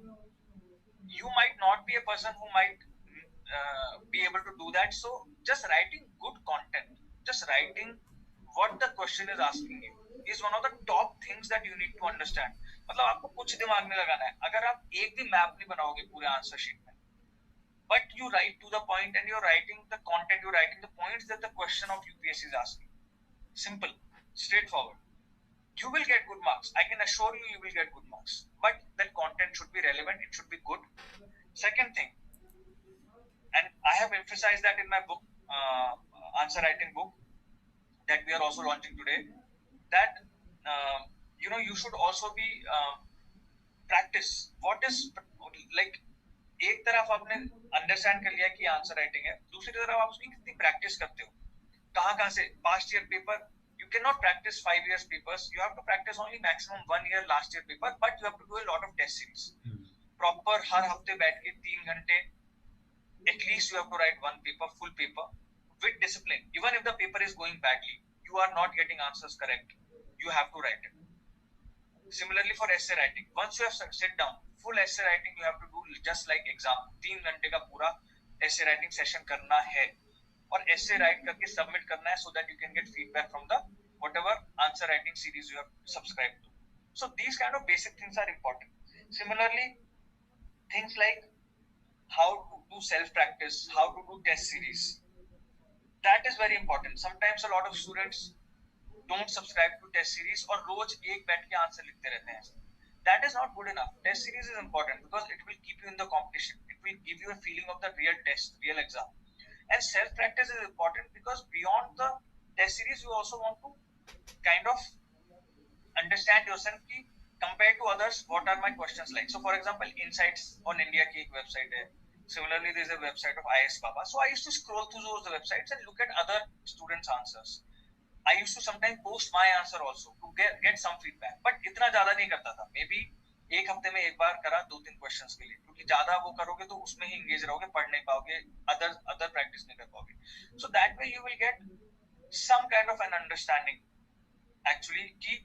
You might not be a person who might be able to do that. So just writing good content, just writing what the question is asking you, is one of the top things that you need to understand. मतलब आपको कुछ दिमाग में लगाना है. अगर आप एक भी मैप नहीं बनाओगे पूरे आंसर शीट में, but you write to the point and you're writing the content, you're writing the points that the question of UPSC is asking. Simple, straightforward. You will get good marks. I can assure you, you will get good marks. But that content should be relevant. It should be good. Second thing, and I have emphasized that in my book, answer writing book, that we are also launching today, that you should also be practice. What is like, एक तरफ आपने understand कर लिया कि answer writing है, दूसरी तरफ आप उसकी कितनी प्रैक्टिस करते हो, कहाँ से. Past year paper, you cannot practice 5 years papers. You have to practice only maximum 1 year last year paper, but you have to do a lot of test series. Proper हर हफ्ते बैठ के 3 घंटे at least you have to write one paper, full paper, with discipline. Even if the paper is going badly, you are not getting answers correct, you have to write it. Similarly for essay writing, once you have sit down, full essay writing you have to do just like exam. 3 घंटे का पूरा essay writing session करना है, और essay write करके submit करना है, so that you can get feedback from the whatever answer writing series you have subscribed to. So these kind of basic things are important. Similarly, things like how to do self practice, how to do test series, that is very important. Sometimes a lot of students don't subscribe to test series और रोज एक बैठ के answer लिखते रहते हैं. That is not good enough. Test series is important because it will keep you in the competition. It will give you a feeling of the real test, real exam. And self practice is important because beyond the test series, you also want to kind of understand yourself ki, compared to others, what are my questions like. So for example, Insights on India की एक website है. Similarly, there is a website of IS Baba. So I used to scroll through those websites and look at other students' answers. I used to sometimes post my answer also to get some feedback, but इतना ज़्यादा नहीं करता था. Maybe एक हफ्ते में एक बार करा 2-3 questions के लिए, क्योंकि ज़्यादा वो करोगे तो उसमें ही engage रहोगे, पढ़ नहीं पाओगे, other practice नहीं कर पाओगे. So that way you will get some kind of an understanding actually ki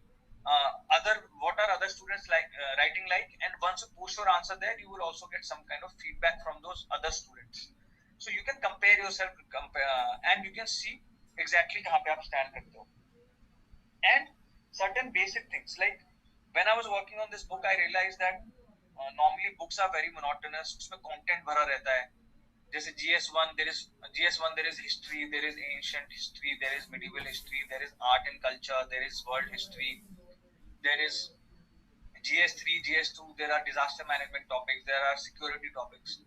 what are other students like writing like, and once you post your answer there, you will also get some kind of feedback from those other students. So you can compare yourself, and you can see exactly kahan pe aap stand karte ho. And certain basic things, like when I was working on this book, I realized that normally books are very monotonous, उसमें content भरा रहता है. जैसे GS1, there is history, there is ancient history, there is medieval history, there is art and culture, there is world history, there is GS3, GS2, there are disaster management topics, there are security topics.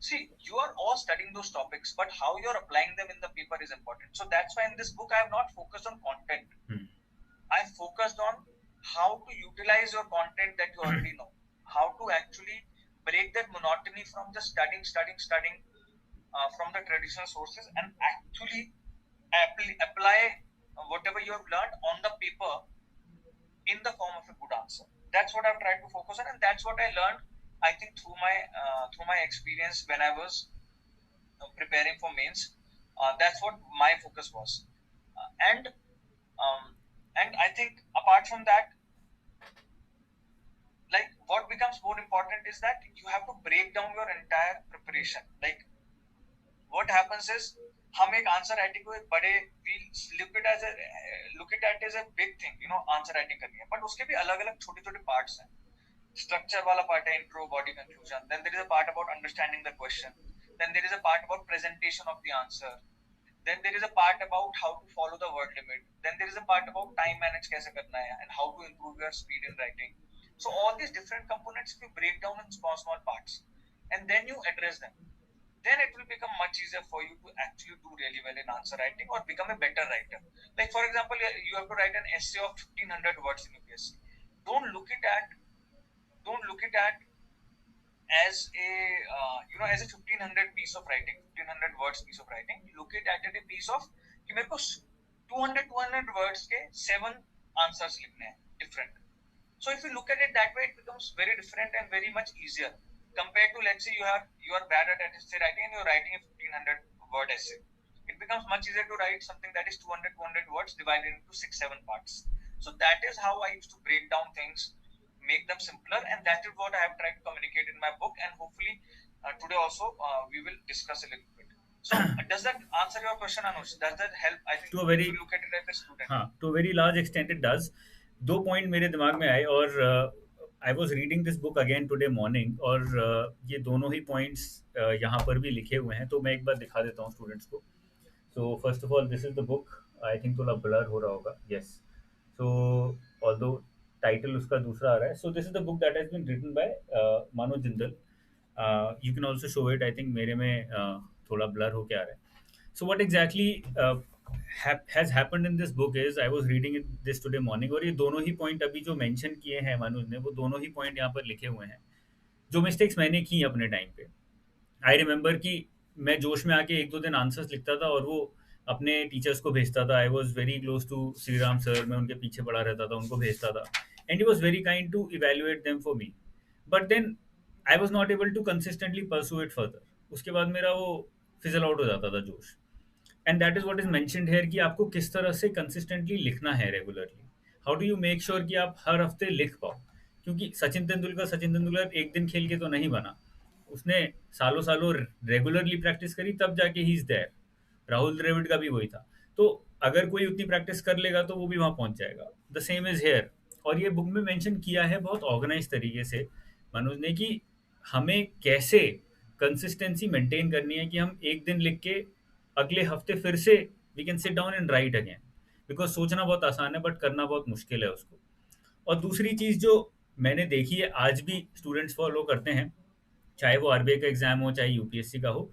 See, you are all studying those topics, but how you are applying them in the paper is important. So that's why in this book I have not focused on content. I focused on how to utilize your content that you already know, how to actually break that monotony from just studying from the traditional sources and actually apply whatever you have learned on the paper in the form of a good answer. That's what I've tried to focus on, and that's what I learned, I think, through my experience when I was preparing for mains. That's what my focus was. And I think apart from that, like, what becomes more important is that you have to break down your entire preparation. Like, what happens is, हम एक answer writing को एक बड़े look it at as a big thing, answer writing करनी है, but उसके भी अलग अलग छोटे छोटे पार्ट्स हैं. Structure वाला पार्ट है, intro, body, conclusion. Then there is a part about understanding the question. Then there is a part about presentation of the answer. Then there is a part about how to follow the word limit. Then there is a part about time manage कैसे करना है and how to improve your speed in writing. So all these different components you break down in small parts, and then you address them. Then it will become much easier for you to actually do really well in answer writing or become a better writer. Like, for example, you have to write an essay of 1500 words in UPSC. Don't look it at as a as a 1500 piece of writing, 1500 words piece of writing. Look it at a piece of कि मेरे को 200 words के 7 answers लिखने हैं different. So if you look at it that way, it becomes very different and very much easier compared to, let's say, you are bad at essay writing and you're writing a 1500 word essay. It becomes much easier to write something that is 200 words divided into 6-7 parts. So that is how I used to break down things, make them simpler, and that is what I have tried to communicate in my book, and hopefully today also we will discuss a little bit. So does that answer your question, Anush? Does that help? I think To a very, if you look at it as a student. हाँ, to a very large extent it does. दो point मेरे दिमाग में आए, और I was reading this book again today morning, और ये दोनों ही पॉइंट्स यहाँ पर भी लिखे हुए हैं, तो मैं एक बार दिखा देता हूँ स्टूडेंट्स को. So first of all, this is the book. I think थोड़ा ब्लर हो रहा होगा. यस. सो ऑल्दो टाइटल उसका दूसरा आ रहा है. So this is the book that has been written by Manoj Jindal. You can also show it. I think मेरे में थोड़ा ब्लर होके आ रहा है. So what exactly has happened in this book is, I was reading this today morning, और ये दोनों ही point अभी जो मेंशन किए हैं मनोज ने, वो दोनों ही पॉइंट यहाँ पर लिखे हुए हैं. जो मिस्टेक्स मैंने की अपने टाइम पे, आई रिमेंबर कि मैं जोश में आके 1-2 दिन आंसर्स लिखता था और वो अपने टीचर्स को भेजता था. I was very close to Shri Ram sir. मैं उनके पीछे पड़ा रहता था, उनको भेजता था, and he was very kind to evaluate them for me. But then I was not able to consistently pursue it further. उसके बाद मेरा वो फिजल आउट हो जाता था जोश. And that is what is mentioned here कि आपको किस तरह से कंसिस्टेंटली लिखना है regularly. How do you make sure कि आप हर हफ्ते लिख पाओ. क्योंकि सचिन तेंदुलकर एक दिन खेल के तो नहीं बना. उसने सालों सालों रेगुलरली प्रैक्टिस करी, तब जाके ही इज देयर. राहुल द्रविड़ का भी वही था. तो अगर कोई उतनी प्रैक्टिस कर लेगा तो वो भी वहाँ पहुँच जाएगा. The same is here. और ये बुक में मेंशन किया है बहुत ऑर्गेनाइज तरीके से मनोज ने कि हमें कैसे कंसिस्टेंसी मेंटेन करनी है, कि हम एक दिन लिख के अगले हफ्ते फिर से we can sit down and write again. Because सोचना बहुत आसान है, बट करना बहुत मुश्किल है उसको. और दूसरी चीज़ जो मैंने देखी है, आज भी स्टूडेंट्स फॉलो करते हैं, चाहे वो आरबीआई का एग्जाम हो, चाहे यूपीएससी का हो.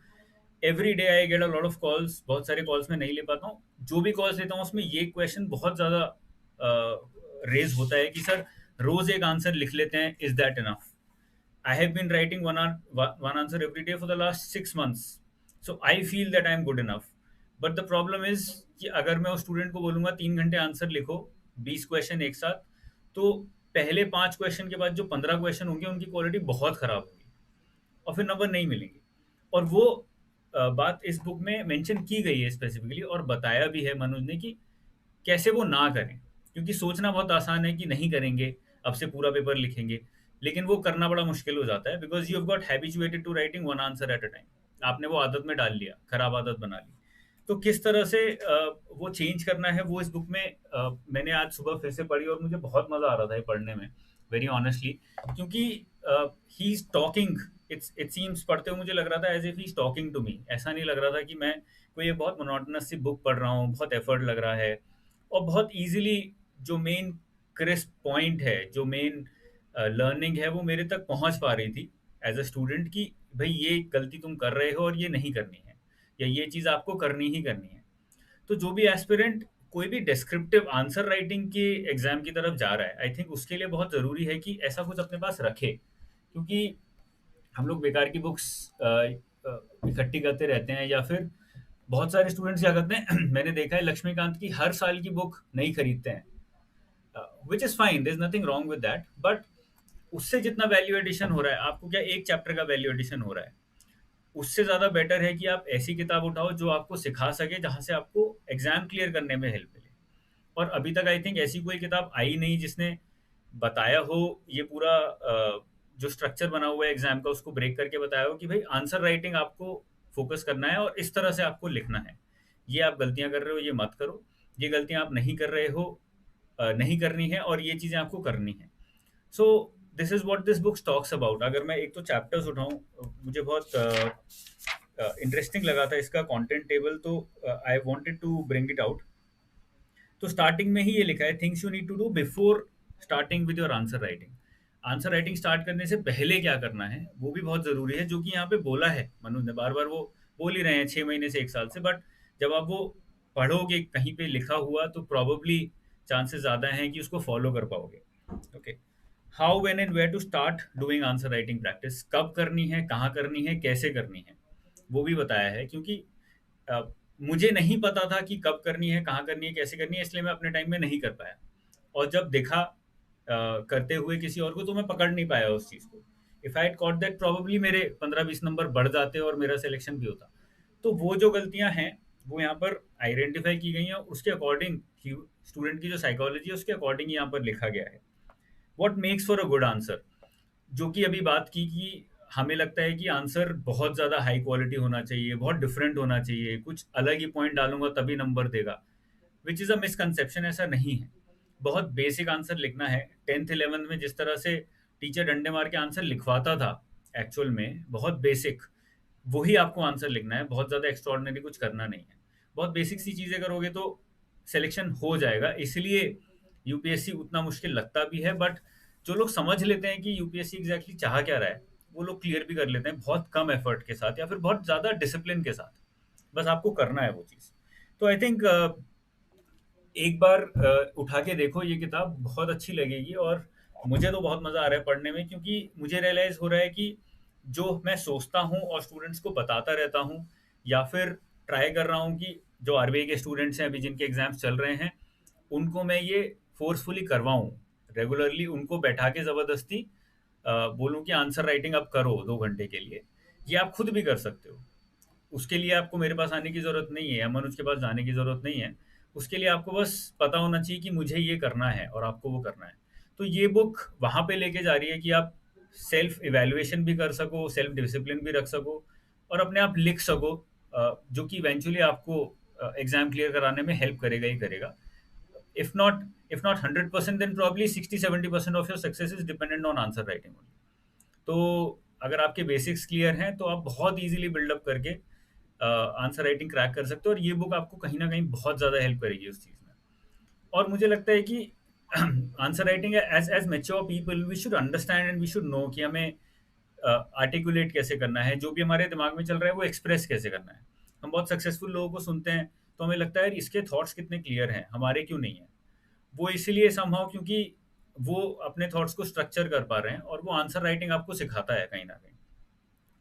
Every day I get a lot of calls. बहुत सारे कॉल्स में नहीं ले पाता हूँ. जो भी कॉल्स लेता हूँ उसमें ये क्वेश्चन बहुत ज़्यादा रेज होता है कि सर, रोज एक आंसर लिख लेते हैं, is that enough? I have been writing one answer every day for the last 6 months. So I feel that I am good enough. But the problem is कि अगर मैं उस स्टूडेंट को बोलूँगा 3 घंटे आंसर लिखो, 20 क्वेश्चन एक साथ, तो पहले 5 क्वेश्चन के बाद जो 15 क्वेश्चन होंगे उनकी क्वालिटी बहुत ख़राब होगी और फिर नंबर नहीं मिलेंगे. और वो बात इस बुक में मेंशन की गई है स्पेसिफिकली, और बताया भी है मनोज ने कि कैसे वो ना करें. क्योंकि सोचना बहुत आसान है कि नहीं करेंगे, अब से पूरा पेपर लिखेंगे, लेकिन वो करना बड़ा मुश्किल हो जाता है. Because you have got habituated to writing one answer at a time. आपने वो आदत में डाल लिया, खराब आदत बना ली. तो किस तरह से वो चेंज करना है, वो इस बुक में मैंने आज सुबह फिर से पढ़ी और मुझे बहुत मज़ा आ रहा था ये पढ़ने में, वेरी ऑनेस्टली. क्योंकि he is talking, it seems, पढ़ते हुए मुझे लग रहा था as if he is talking to me. ऐसा नहीं लग रहा था कि मैं कोई एक बहुत मोनोटोनस सी बुक पढ़ रहा हूँ, बहुत एफर्ट लग रहा है। और बहुत इजीली जो मेन क्रिस्प पॉइंट है, जो मेन लर्निंग है, वो मेरे तक पहुंच पा रही थी एज अ स्टूडेंट, कि भाई ये गलती तुम कर रहे हो और ये नहीं करनी है, या ये चीज़ आपको करनी ही करनी है। तो जो भी एस्पिरेंट कोई भी डिस्क्रिप्टिव आंसर राइटिंग के एग्जाम की तरफ जा रहा है, आई थिंक उसके लिए बहुत ज़रूरी है कि ऐसा कुछ अपने पास रखे। क्योंकि हम लोग बेकार की बुक्स इकट्ठी करते रहते हैं, या फिर बहुत सारे स्टूडेंट्स क्या करते हैं मैंने देखा है लक्ष्मीकांत की हर साल की बुक नहीं खरीदते हैं, which is fine, there is nothing wrong with that, but उससे जितना वैल्यू एडिशन हो रहा है आपको, क्या एक चैप्टर का वैल्यू एडिशन हो रहा है, उससे ज़्यादा बेटर है कि आप ऐसी किताब उठाओ जो आपको सिखा सके, जहाँ से आपको एग्जाम क्लियर करने में हेल्प मिले। और अभी तक आई थिंक ऐसी कोई किताब आई नहीं जिसने बताया हो ये पूरा जो स्ट्रक्चर बना हुआ है एग्जाम का, उसको ब्रेक करके बताया हो कि भाई आंसर राइटिंग आपको फोकस करना है और इस तरह से आपको लिखना है। ये आप गलतियां कर रहे हो, ये मत करो। ये गलतियां आप नहीं कर रहे हो, नहीं करनी है, और ये चीज़ें आपको करनी है। So this is what this book talks about. अगर मैं एक तो चैप्टर्स उठाऊं, मुझे बहुत इंटरेस्टिंग लगा था इसका कंटेंट टेबल, तो I wanted to bring it out. तो स्टार्टिंग में ही ये लिखा है, things you need to do before starting with your answer writing. Answer writing start करने से पहले क्या करना है वो भी बहुत ज़रूरी है, जो कि यहाँ पे बोला है मनोज ने, बार बार वो बोल ही रहे हैं 6 महीने से 1 साल से। बट जब आप वो पढ़ोगे कहीं पे लिखा हुआ, तो प्रॉबली चांसेस ज़्यादा हैं कि उसको फॉलो कर पाओगे। Okay, how when and where to start doing answer writing practice, कब करनी है, कहाँ करनी है, कैसे करनी है, वो भी बताया है। क्योंकि अ, मुझे नहीं पता था कि कब करनी है, कहाँ करनी है, कैसे करनी है, इसलिए मैं अपने टाइम में नहीं कर पाया। और जब देखा करते हुए किसी और को, तो मैं पकड़ नहीं पाया उस चीज़ को। If I had cot that, probably मेरे 15-20 नंबर बढ़ जाते और मेरा सिलेक्शन भी होता। तो वो जो गलतियां हैं वो यहाँ पर आइडेंटिफाई की गई हैं, उसके अकॉर्डिंग स्टूडेंट की जो साइकोलॉजी है उसके अकॉर्डिंग यहाँ पर लिखा गया है। What makes for a good answer, जो कि अभी बात की कि हमें लगता है कि आंसर बहुत ज़्यादा हाई क्वालिटी होना चाहिए, बहुत डिफरेंट होना चाहिए, कुछ अलग ही पॉइंट डालूंगा तभी नंबर देगा, विच इज़ अ मिसकंसेप्शन। ऐसा नहीं है। बहुत बेसिक आंसर लिखना है। 10th 11th में जिस तरह से टीचर डंडे मार के आंसर लिखवाता था, एक्चुअल में बहुत बेसिक, वही आपको आंसर लिखना है। बहुत ज़्यादा एक्स्ट्रॉर्डनरी कुछ करना नहीं है। बहुत बेसिक सी चीज़ें करोगे तो सिलेक्शन हो जाएगा। इसलिए यूपीएससी उतना मुश्किल लगता भी है, बट जो लोग समझ लेते हैं कि यूपीएससी एग्जैक्टली चाह क्या रहा है, वो लोग क्लियर भी कर लेते हैं बहुत कम एफर्ट के साथ, या फिर बहुत ज़्यादा डिसिप्लिन के साथ। बस आपको करना है वो चीज़। तो आई थिंक एक बार उठा के देखो, ये किताब बहुत अच्छी लगेगी। और मुझे तो बहुत मज़ा आ रहा है पढ़ने में, क्योंकि मुझे रियलाइज़ हो रहा है कि जो मैं सोचता हूँ और स्टूडेंट्स को बताता रहता हूँ, या फिर ट्राई कर रहा हूँ कि जो आरबीआई के स्टूडेंट्स हैं अभी जिनके एग्जाम्स चल रहे हैं, उनको मैं ये फोर्सफुली करवाऊँ, रेगुलरली उनको बैठा के ज़बरदस्ती बोलूँ कि आंसर राइटिंग आप करो 2 घंटे के लिए। ये आप खुद भी कर सकते हो। उसके लिए आपको मेरे पास आने की ज़रूरत नहीं है, या मनोज के पास जाने की ज़रूरत नहीं है। उसके लिए आपको बस पता होना चाहिए कि मुझे ये करना है और आपको वो करना है। तो ये बुक वहाँ पे लेके जा रही है कि आप सेल्फ इवैल्यूएशन भी कर सको, सेल्फ डिसिप्लिन भी रख सको, और अपने आप लिख सको, जो कि इवेंचुअली आपको एग्ज़ाम क्लियर कराने में हेल्प करेगा ही करेगा। If not, if not 100%, then probably 60-70% of your success is dependent on answer writing only. तो अगर आपके बेसिक्स क्लियर हैं तो आप बहुत ईज़िली बिल्डअप करके आंसर राइटिंग क्रैक कर सकते हो, और ये बुक आपको कहीं न कहीं बहुत ज़्यादा हेल्प करेगी उस चीज़ में। और मुझे लगता है कि answer writing as as mature people we should understand and we should know कि हमें आर्टिकुलेट कैसे करना है, जो भी हमारे दिमाग में चल रहा है वो एक्सप्रेस कैसे करना है। हम बहुत सक्सेसफुल लोगों को सुनते हैं तो हमें लगता है यार इसके थॉट्स कितने क्लियर हैं, हमारे क्यों नहीं है। वो इसीलिए समहाउ क्योंकि वो अपने थॉट्स को स्ट्रक्चर कर पा रहे हैं, और वो आंसर राइटिंग आपको सिखाता है कहीं ना कहीं।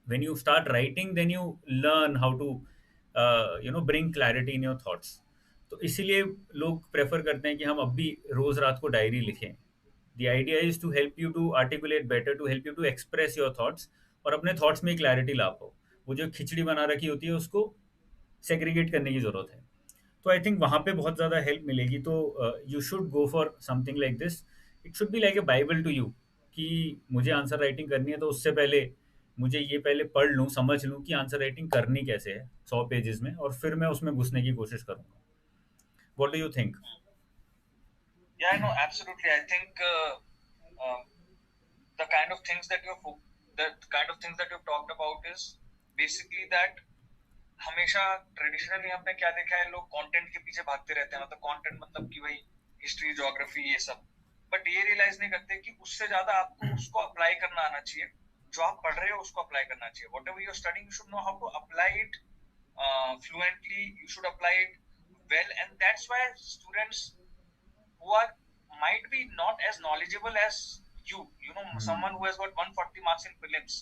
when you start writing then you learn how to bring clarity in your thoughts। तो इसीलिए लोग प्रेफर करते हैं कि हम अब भी रोज रात को डायरी लिखें। the idea is to help you to articulate better, to help you to express your thoughts, और अपने थॉट्स में क्लैरिटी ला पाओ। वो जो खिचड़ी बना रखी होती है उसको सेग्रीगेट करने की ज़रूरत है। तो आई थिंक वहाँ पे बहुत ज़्यादा हेल्प मिलेगी। तो you should go for something like this. It should be like a Bible to you, कि मुझे आंसर राइटिंग करनी है तो उससे पहले मुझे ये पहले पढ़ लूँ, समझ लूँ कि आंसर राइटिंग करनी कैसे है 100 पेजेस में, और फिर मैं उसमें घुसने की कोशिश करूँगा। What do you think? Yeah, no, absolutely. I think the the kind of things that you've talked about is basically that हमेशा ट्रेडिशनली हमने क्या देखा है, लोग कंटेंट के पीछे भागते रहते हैं, मतलब कंटेंट मतलब कि भाई हिस्ट्री ज्योग्राफी ये सब, बट ये रियलाइज नहीं करते कि उससे ज्यादा आपको उसको अप्लाई करना आना चाहिए, जो आप पढ़ रहे हो उसको अप्लाई करना चाहिए. Whatever you're studying you should know how to apply it fluently, you should apply it well, and that's why students who are might be not as knowledgeable as you know, someone who has got 140 marks in prelims,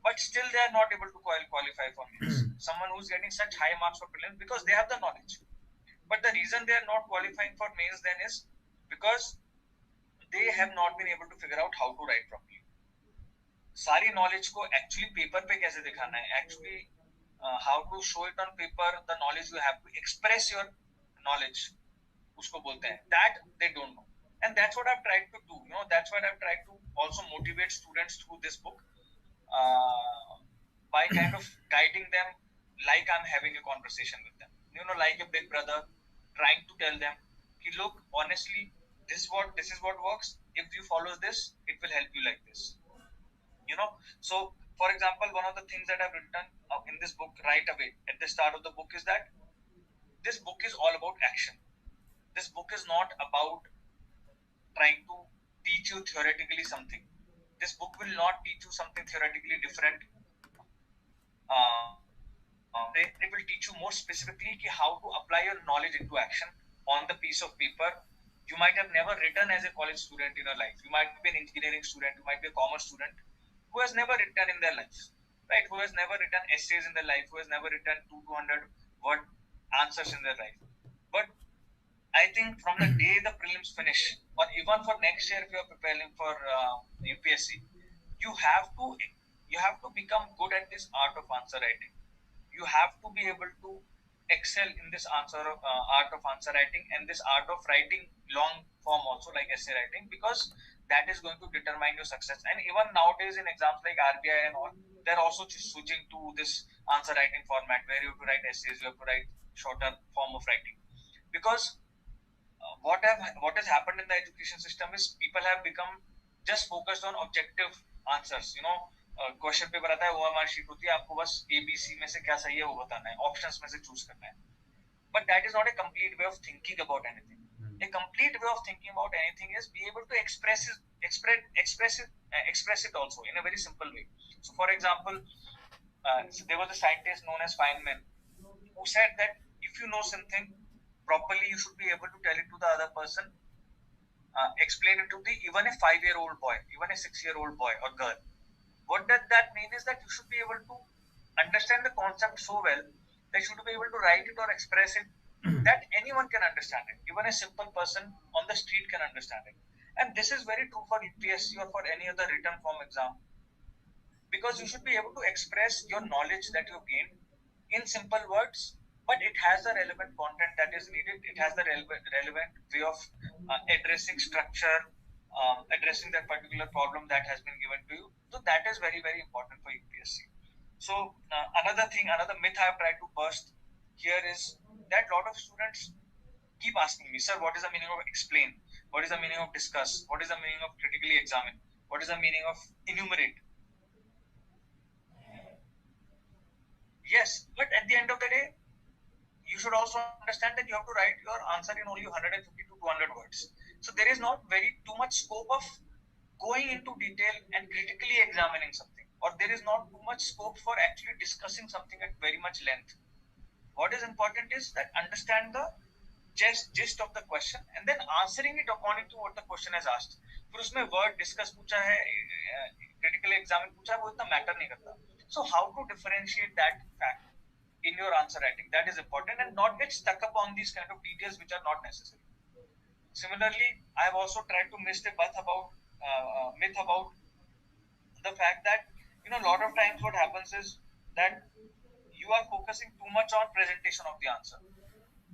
but still they are not able to qualify for mains. Someone who's getting such high marks for prelims because they have the knowledge, but the reason they are not qualifying for mains then is because they have not been able to figure out how to write properly. सारी knowledge को actually paper पे कैसे दिखाना है, actually how to show it on paper, the knowledge you have to express your knowledge, उसको बोलते हैं, that they don't know. And that's what I've tried to do, you know, that's what I've tried to also motivate students through this book, by kind of guiding them like I'm having a conversation with them, you know, like a big brother, trying to tell them ki look, honestly, this is what works. If you follow this, it will help you like this, you know. So for example, one of the things that I've written in this book right away at the start of the book is that this book is all about action. This book is not about trying to teach you theoretically something. This book will not teach you something theoretically different. It will teach you more specifically how to apply your knowledge into action on the piece of paper. You might have never written as a college student in your life. You might be an engineering student. You might be a commerce student who has never written in their life, right? Who has never written essays in their life. Who has never written 200 word answers in their life. But I think from the day the prelims finish, or even for next year if you are preparing for UPSC, you have to become good at this art of answer writing. You have to be able to excel in this art of answer writing and this art of writing long form also, like essay writing, because that is going to determine your success. And even nowadays in exams like RBI and all, they're also switching to this answer writing format where you have to write essays, you have to write shorter form of writing, because what has happened in the education system is people have become just focused on objective answers, you know. Question paper आता है, OMR sheet होती है, आपको बस ABC में से क्या सही है वो बताना है, ऑप्शंस में से चूज करना है. But that is not a complete way of thinking about anything. A complete way of thinking about anything is be able to express it also in a very simple way. So for example, so there was a scientist known as Feynman who said that if you know something properly, you should be able to tell it to the other person, explain it to even a 5-year-old boy, even a 6-year-old boy or girl. What does that mean is that you should be able to understand the concept so well that you should be able to write it or express it that anyone can understand it. Even a simple person on the street can understand it. And this is very true for UPSC or for any other written form exam, because you should be able to express your knowledge that you've gained in simple words, but it has the relevant content that is needed. It has the relevant way of addressing structure, addressing that particular problem that has been given to you. So that is very, very important for UPSC. So another myth I have tried to burst here is that a lot of students keep asking me, sir, what is the meaning of explain? What is the meaning of discuss? What is the meaning of critically examine? What is the meaning of enumerate? Yes, but at the end of the day, you should also understand that you have to write your answer in only 150 to 200 words. So there is not very too much scope of going into detail and critically examining something, or there is not too much scope for actually discussing something at very much length. What is important is that understand the gist of the question and then answering it according to what the question has asked. फिर उसमें word discuss पूछा है, critical examine पूछा है, वो इतना matter नहीं करता. So how to differentiate that fact in your answer writing, that is important, and not get stuck up on these kind of details which are not necessary. Similarly, I have also tried to myth about the fact that, you know, a lot of times what happens is that you are focusing too much on presentation of the answer.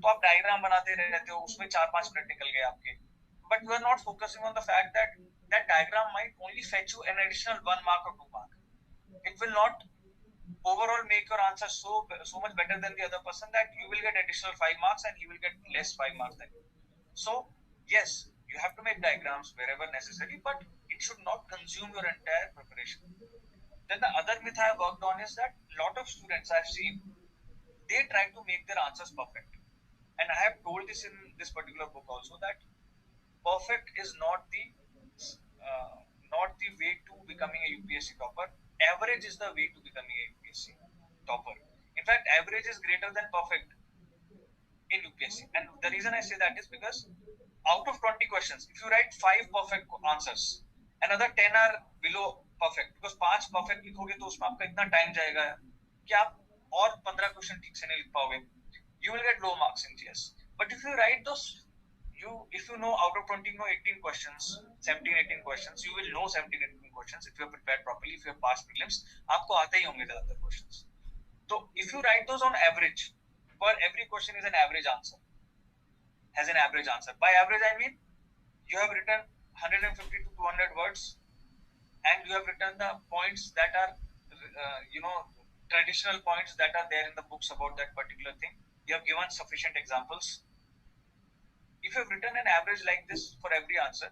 तो आप diagram बनाते रहते हो, उसमें 4-5 minute निकल गए आपके, but you are not focusing on the fact that that diagram might only fetch you an additional 1 mark or 2 mark. It will not overall make your answer so much better than the other person that you will get additional 5 marks and he will get less 5 marks than you. So yes, You have to make diagrams wherever necessary, but it should not consume your entire preparation. Then the other myth I worked on is that a lot of students I've seen, they try to make their answers perfect. And I have told this in this particular book also, that perfect is uh, not the way to becoming a UPSC topper. Average is the way to becoming a UPSC topper. In fact, average is greater than perfect in UPSC. And the reason I say that is because out of 20 questions, if you write 5 perfect answers, another 10 are below perfect, because 5 perfect लिखोगे तो उसमें आपका इतना time जाएगा कि आप और 15 question ठीक से नहीं लिख पाओगे. You will get low marks in GS. But if you write those, if you know out of 20, you know 18 questions, 17, 18 questions, you will know 17, 18 questions if you are prepared properly, if you have passed prelims, आपको आते ही होंगे ज़्यादातर questions. So if you write those on average, for every question is an average answer, has an average answer. By average, I mean you have written 150 to 200 words, and you have written the points that are, traditional points that are there in the books about that particular thing. You have given sufficient examples. If you have written an average like this for every answer,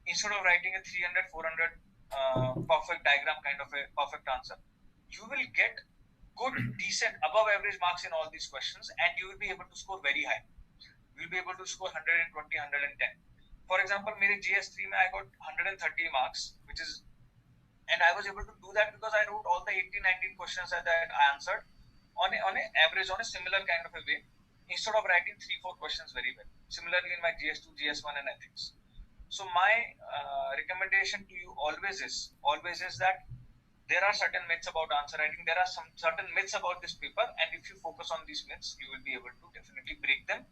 instead of writing a 300, 400 perfect diagram kind of a perfect answer, you will get good, decent, above average marks in all these questions, and you will be able to score very high. You will be able to score 120, 110. For example, मेरे GS3 में I got 130 marks, which is, and I was able to do that because I wrote all the 18, 19 questions that I answered on a average, on a similar kind of a way, instead of writing 3-4 questions very well. Similarly in my GS2, GS1 and ethics. So my recommendation to you always is that there are certain myths about answer writing. There are some certain myths about this paper, and if you focus on these myths, you will be able to definitely break them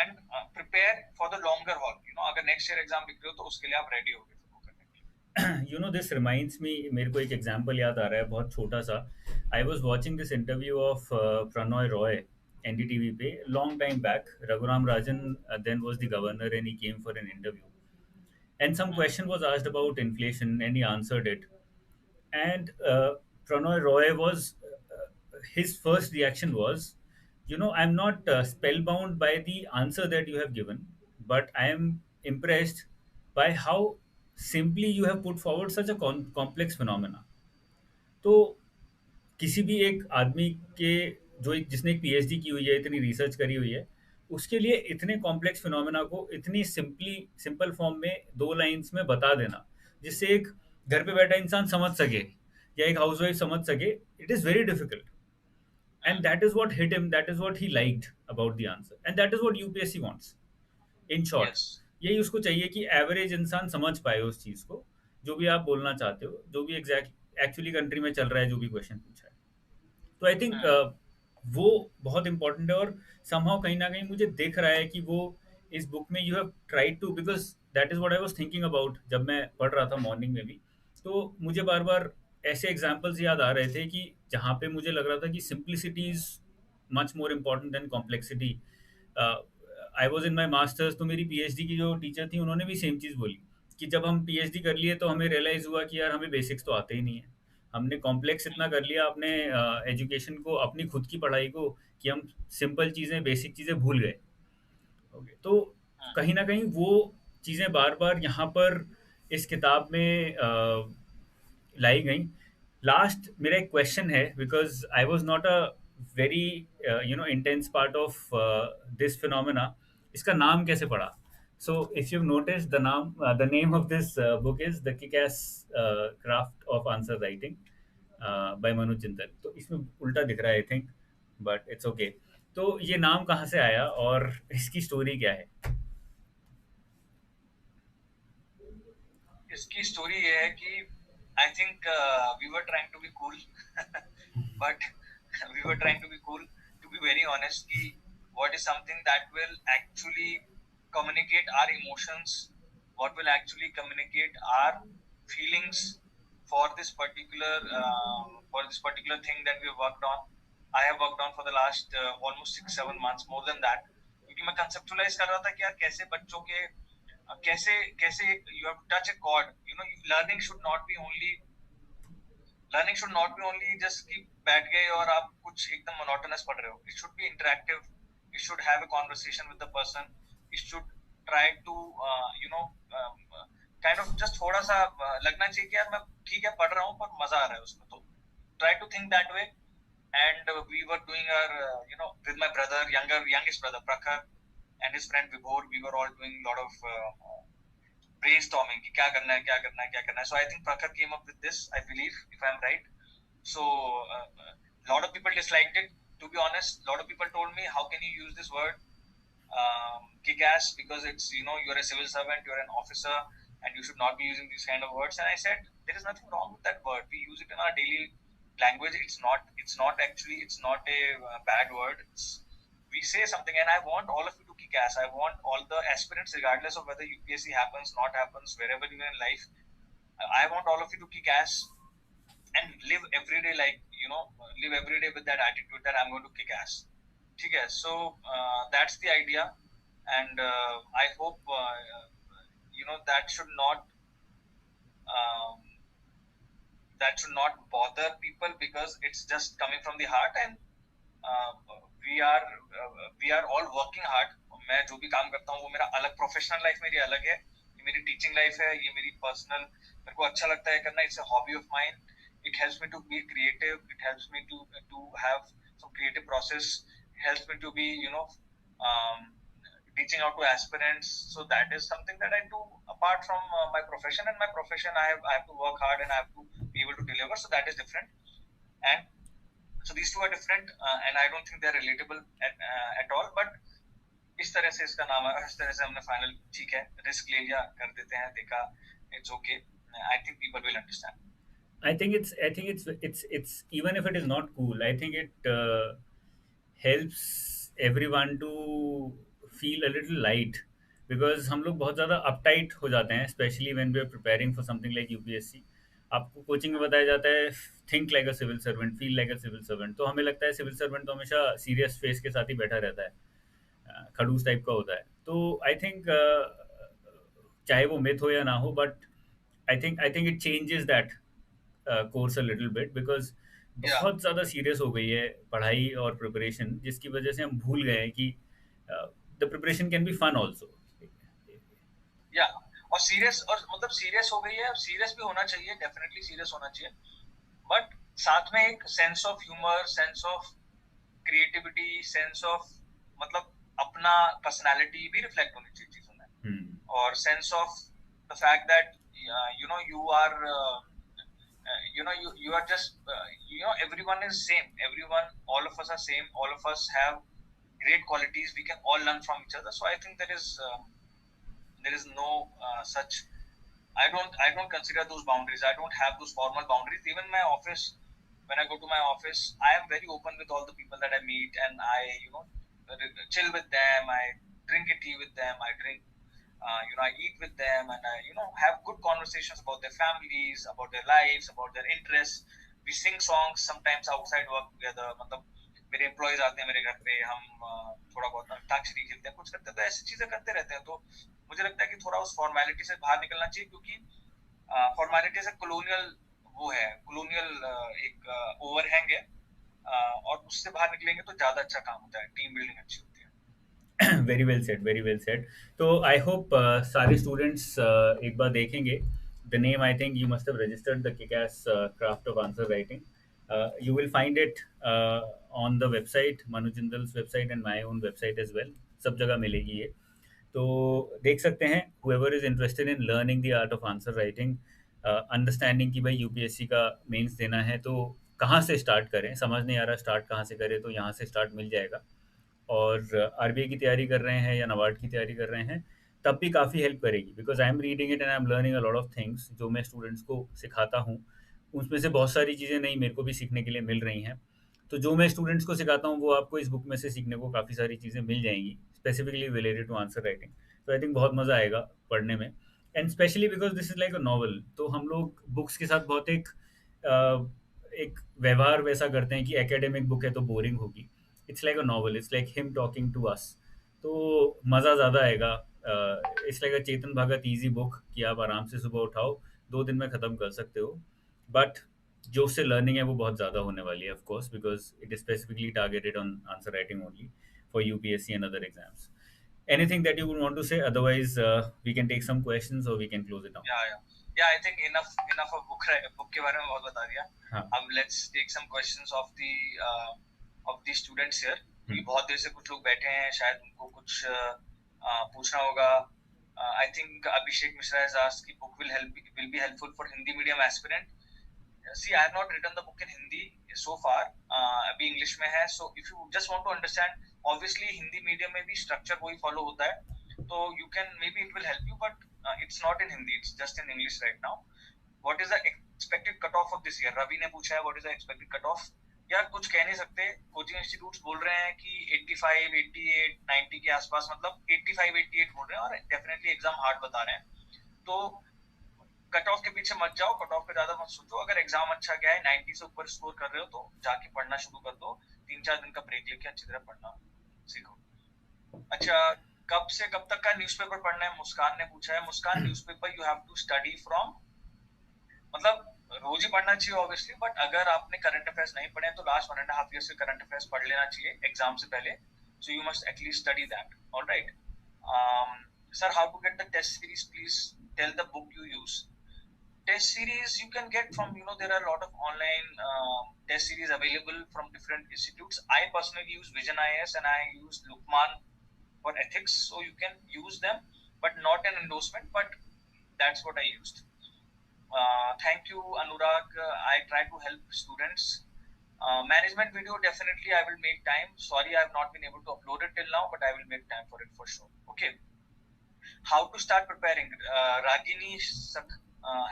and prepare for the longer haul. अगर next year exam लिख रहे हो तो उसके लिए आप ready हो गए वो करने के लिए. This reminds me, मेरे को एक एग्जांपल याद आ रहा है बहुत छोटा सा. I was watching this interview of Pranoy Roy, NDTV पे, long time back. Raghuram Rajan then was the governor and he came for an interview. And some question was asked about inflation and he answered it. And Pranoy Roy was, his first reaction was, I'm not spellbound by the answer that you have given, but I am impressed by how simply you have put forward such a complex phenomena. तो किसी भी एक आदमी के, जिसने एक PhD की हुई है, इतनी रिसर्च करी हुई है, उसके लिए इतने कॉम्प्लेक्स फिनोमेना को इतनी सिंपल फॉर्म में 2 लाइंस में बता देना, जिससे एक घर पे बैठा इंसान समझ सके या एक हाउसवाइफ समझ सके, it is very difficult. And that is what hit him, that is what he liked about the answer, and that is what UPSC wants. In short, Yes. यही उसको चाहिए कि एवरेज इंसान समझ पाए उस चीज़ को, जो भी आप बोलना चाहते हो, जो भी एक्चुअली कंट्री में चल रहा है, जो भी क्वेश्चन पूछा है. तो आई थिंक वो बहुत इंपॉर्टेंट है. और समहाउ कहीं ना कहीं मुझे दिख रहा है कि वो इस बुक में you have tried to, because that is what I was thinking about जब मैं पढ़ रहा था मॉर्निंग में भी. तो मुझे बार बार ऐसे एग्जांपल्स याद आ रहे थे कि जहाँ पे मुझे लग रहा था कि simplicity is much more important than complexity. I was in my masters, तो मेरी पीएचडी की जो टीचर थी उन्होंने भी सेम चीज़ बोली कि जब हम पीएचडी कर लिए तो हमें रियलाइज़ हुआ कि यार हमें बेसिक्स तो आते ही नहीं है. हमने कॉम्प्लेक्स इतना कर लिया अपने एजुकेशन को, अपनी खुद की पढ़ाई को, कि हम सिंपल चीज़ें, बेसिक चीज़ें भूल गए. ओके, तो कहीं ना कहीं वो चीज़ें बार बार यहाँ पर इस किताब में लाई गई. लास्ट मेरा एक क्वेश्चन है, because I was not a very intense part of this phenomena. इसका नाम कैसे पड़ा? So if you've noticed, the name of this book is The Kick-Ass Craft of Answer Writing by Manu Chintal. तो इसमें उल्टा दिख रहा है I think, but it's okay. तो ये नाम कहाँ से आया और इसकी स्टोरी क्या है? इसकी स्टोरी ये है कि I think we were trying to be cool, but we were trying to be cool, to be very honest, कि what is something that will actually communicate our emotions, what will actually communicate our feelings for this particular thing that we have worked on. I have worked on for the last almost 6-7 months, more than that, क्योंकि मैं conceptualize कर रहा था कि यार कैसे बच्चों के कैसे you have to touch a chord. Learning should not be only just कि बैठ गए और आप कुछ एकदम monotonous पढ़ रहे हो. It should be interactive. It should have a conversation with the person. It should try to kind of just थोड़ा सा लगना चाहिए कि यार मैं ठीक है पढ़ रहा हूँ पर मजा आ रहा है उसमें, तो try to think that way. And we were doing our with my brother, youngest brother Prakhar, and his friend Vibhor, we were all doing a lot of brainstorming कि क्या करना है क्या करना है क्या करना है. So I think Prakhar came up with this, I believe, if I'm right. So a lot of people disliked it, to be honest. A lot of people told me, how can you use this word kick ass, because it's, you're a civil servant, you're an officer, and you should not be using these kind of words. And I said there is nothing wrong with that word. We use it in our daily language. It's not a bad word. We say something, and I want all of you to kick ass. I want all the aspirants, regardless of whether UPSC happens, not happens, wherever you are in life, I want all of you to kick ass and live every day live every day with that attitude that I'm going to kick ass. Okay, so that's the idea, and I hope that should not um, bother people, because it's just coming from the heart, and uh, we are all working hard. मैं जो भी काम करता हूँ वो मेरा अलग, professional life मेरी अलग है, ये मेरी टीचिंग लाइफ है, ये मेरी पर्सनल, मेरे को अच्छा लगता है करना, it's a hobby of mine. It helps me to be creative, it helps me to have some creative process, it helps me to be um, reaching out to aspirants. So that is something that I do apart from my profession. And my profession, I have to work hard and I have to be able to deliver, so that is different. And so these two are different, and I don't think they're relatable at all. But इस तरह से इसका नाम है, इस तरह से हमने फाइनल, ठीक है, रिस्क ले लिया, कर देते हैं, देखा, it's okay. I think people will understand. I think it's even if it is not cool, I think it helps everyone to feel a little light, because हम लोग बहुत ज़्यादा अपटाइट हो जाते हैं, specially when we are preparing for something like UPSC. आपको coaching में बताया जाता है think like a civil servant, feel like a civil servant, तो हमें लगता है सिविल सर्वेंट तो हमेशा सीरियस फेस के साथ ही बैठा रहता है, खड़ूस टाइप का होता है. तो आई थिंक चाहे वो मिथ हो या ना हो, but I think it changes that course a little bit, because या बहुत ज़्यादा सीरियस हो गई है पढ़ाई और प्रिपरेशन, जिसकी वजह से हम भूल गए हैं कि the preparation can be fun also. या और सीरियस, और मतलब सीरियस हो गई है, सीरियस भी होना चाहिए, डेफिनेटली सीरियस होना चाहिए, बट साथ में एक sense of humour, sense of creativity, sense of मतलब अपना पर्सनालिटी भी रिफ्लेक्ट होनी चाहिए चीजों में. और sense of the fact that you are you are just everyone is same, everyone, all of us are same, all of us have great qualities, we can all learn from each other. So I think there is no such, I don't consider those boundaries, I don't have those formal boundaries. Even my office, when I go to my office, I am very open with all the people that I meet, and I chill with them, I drink a tea with them, I drink I eat with them, and I have good conversations about their families, about their lives, about their interests. We sing songs sometimes outside work together. मतलब मेरे employees आते हैं मेरे घर पे, हम थोड़ा बहुत अंताक्षरी खेलते हैं, कुछ करते हैं, तो ऐसी चीजें करते रहते हैं. तो मुझे लगता है कि थोड़ा उस फॉर्मेलिटी से बाहर निकलना चाहिए, क्योंकि फॉर्मेलिटी से कॉलोनियल वो है, कॉलोनियल एक ओवरहैंग है, और उससे बाहर निकलेंगे तो ज्यादा अच्छा काम होता है, टीम बिल्डिंग अच्छी होती है. Very well said, very well said. तो आई होप सारे स्टूडेंट्स एक बार देखेंगे the name. I think you must have registered the kick-S craft of answer writing. You will find it on the website, Manu Jindal's website and my own website as well. सब जगह मिलेगी ये, तो देख सकते हैं. whoever is interested in learning the art of answer writing, understanding कि भाई यूपीएससी का मेंस देना है तो कहाँ से स्टार्ट करें, समझ नहीं आ रहा स्टार्ट कहाँ से करें, तो यहाँ से स्टार्ट मिल जाएगा. और आरबीआई की तैयारी कर रहे हैं या नबार्ड की तैयारी कर रहे हैं, तब भी काफ़ी हेल्प करेगी, because I am reading it and I am learning a lot of things. जो मैं स्टूडेंट्स को सिखाता हूँ उसमें से बहुत सारी चीज़ें नई मेरे को भी सीखने के लिए मिल रही हैं. तो जो मैं स्टूडेंट्स को सिखाता हूँ वो आपको इस बुक में से सीखने को काफ़ी सारी चीज़ें मिल जाएंगी, specifically related to answer writing. तो आई थिंक बहुत मज़ा आएगा पढ़ने में, and specially because this is like a novel. तो हम लोग बुक्स के साथ बहुत एक व्यवहार वैसा करते हैं कि एकेडमिक बुक है तो बोरिंग होगी. It's like a novel, it's like him talking to us, तो मज़ा ज़्यादा आएगा. It's like a Chetan Bhagat easy book कि आप आराम से सुबह उठाओ, 2 दिन में ख़त्म कर सकते हो. बट जो उससे लर्निंग है वो बहुत ज़्यादा होने वाली है, of course, because it is specifically targeted on answer writing only for UPSC and other exams. Anything that you would want to say? Otherwise, we can take some questions or we can close it down. Yeah, I think enough of book के बारे में बहुत बता दिया. हाँ. अब let's take some questions of the students here. बहुत देर से कुछ लोग बैठे हैं, शायद उनको कुछ पूछना होगा. I think Abhishek Mishra has asked कि book will be helpful for Hindi medium aspirant. See, I have not written the book in Hindi so far. अभी English में है. So if you just want to understand, obviously Hindi medium में भी structure वही follow होता है. So you can, maybe it will help you, but it's not in Hindi. It's just in English right now. What is the expected cutoff of this year? Ravi ने पूछा है what is the expected cutoff. यार कुछ कह नहीं सकते. Coaching institutes बोल रहे हैं कि 85, 88, 90 के आसपास, मतलब 85, 88 बोल रहे हैं और डेफिनेटली एग्जाम हार्ड बता रहे हैं. तो कट ऑफ के पीछे मत जाओ, कट ऑफ पे ज्यादा मत सोचो. अगर एग्जाम अच्छा गया है, 90 से ऊपर स्कोर कर रहे हो, तो जाके पढ़ना शुरू कर दो. 3-4 दिन का ब्रेक लेके अच्छी तरह पढ़ना सीखो. अच्छा, कब से कब तक का न्यूज़पेपर पढ़ना है? मुस्कान ने पूछा है. Muskan, newspaper you have to study from, मतलब रोज ही पढ़ना चाहिए ऑब्वियसली, बट अगर आपने करंट अफेयर्स नहीं पढ़े तो लास्ट 1.5 ईयर से करंट अफेयर्स पढ़ लेना चाहिए एग्जाम से पहले. So you must at least study that. Alright. Sir, how to get the test series? Please tell the book you use. Test series you can get from, there are a lot of online test series available from different institutes. I personally use Vision IAS and I use Lukman for ethics, so you can use them, but not an endorsement, but that's what I used. Thank you, Anurag. I try to help students. Management video, definitely I will make time. Sorry I have not been able to upload it till now, but I will make time for it for sure. Okay. How to start preparing? Ragini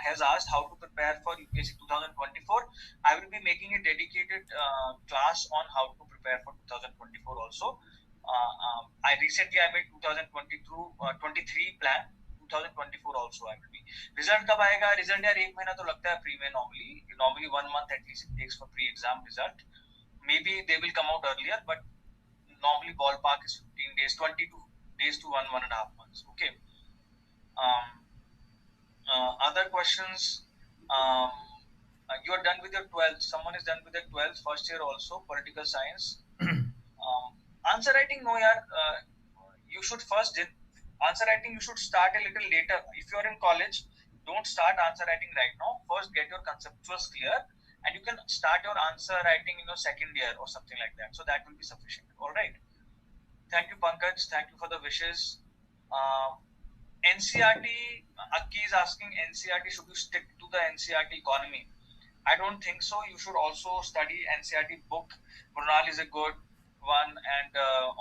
has asked how to prepare for UPSC 2024. I will be making a dedicated class on how to prepare for 2024 also. I recently made 2023 plan. 2024 also I will be. Result कब आएगा? Result यार 1 महीना तो लगता है pre में normally 1 month at least it takes for pre-exam result. Maybe they will come out earlier, but normally ballpark is 15 days, 22 days to 1.5 months. Okay. Other questions. You are done with your 12th. Someone is done with their 12th, first year also, political science. Answer writing, no yaar. You should first, answer writing you should start a little later. If you are in college, don't start answer writing right now. First get your conceptuals clear and you can start your answer writing in your second year or something like that. So that will be sufficient. All right. Thank you, Pankaj. Thank you for the wishes. NCERT, Akki is asking NCERT, should you stick to the NCERT economy? I don't think so. You should also study NCERT book. Brunal is a good one, and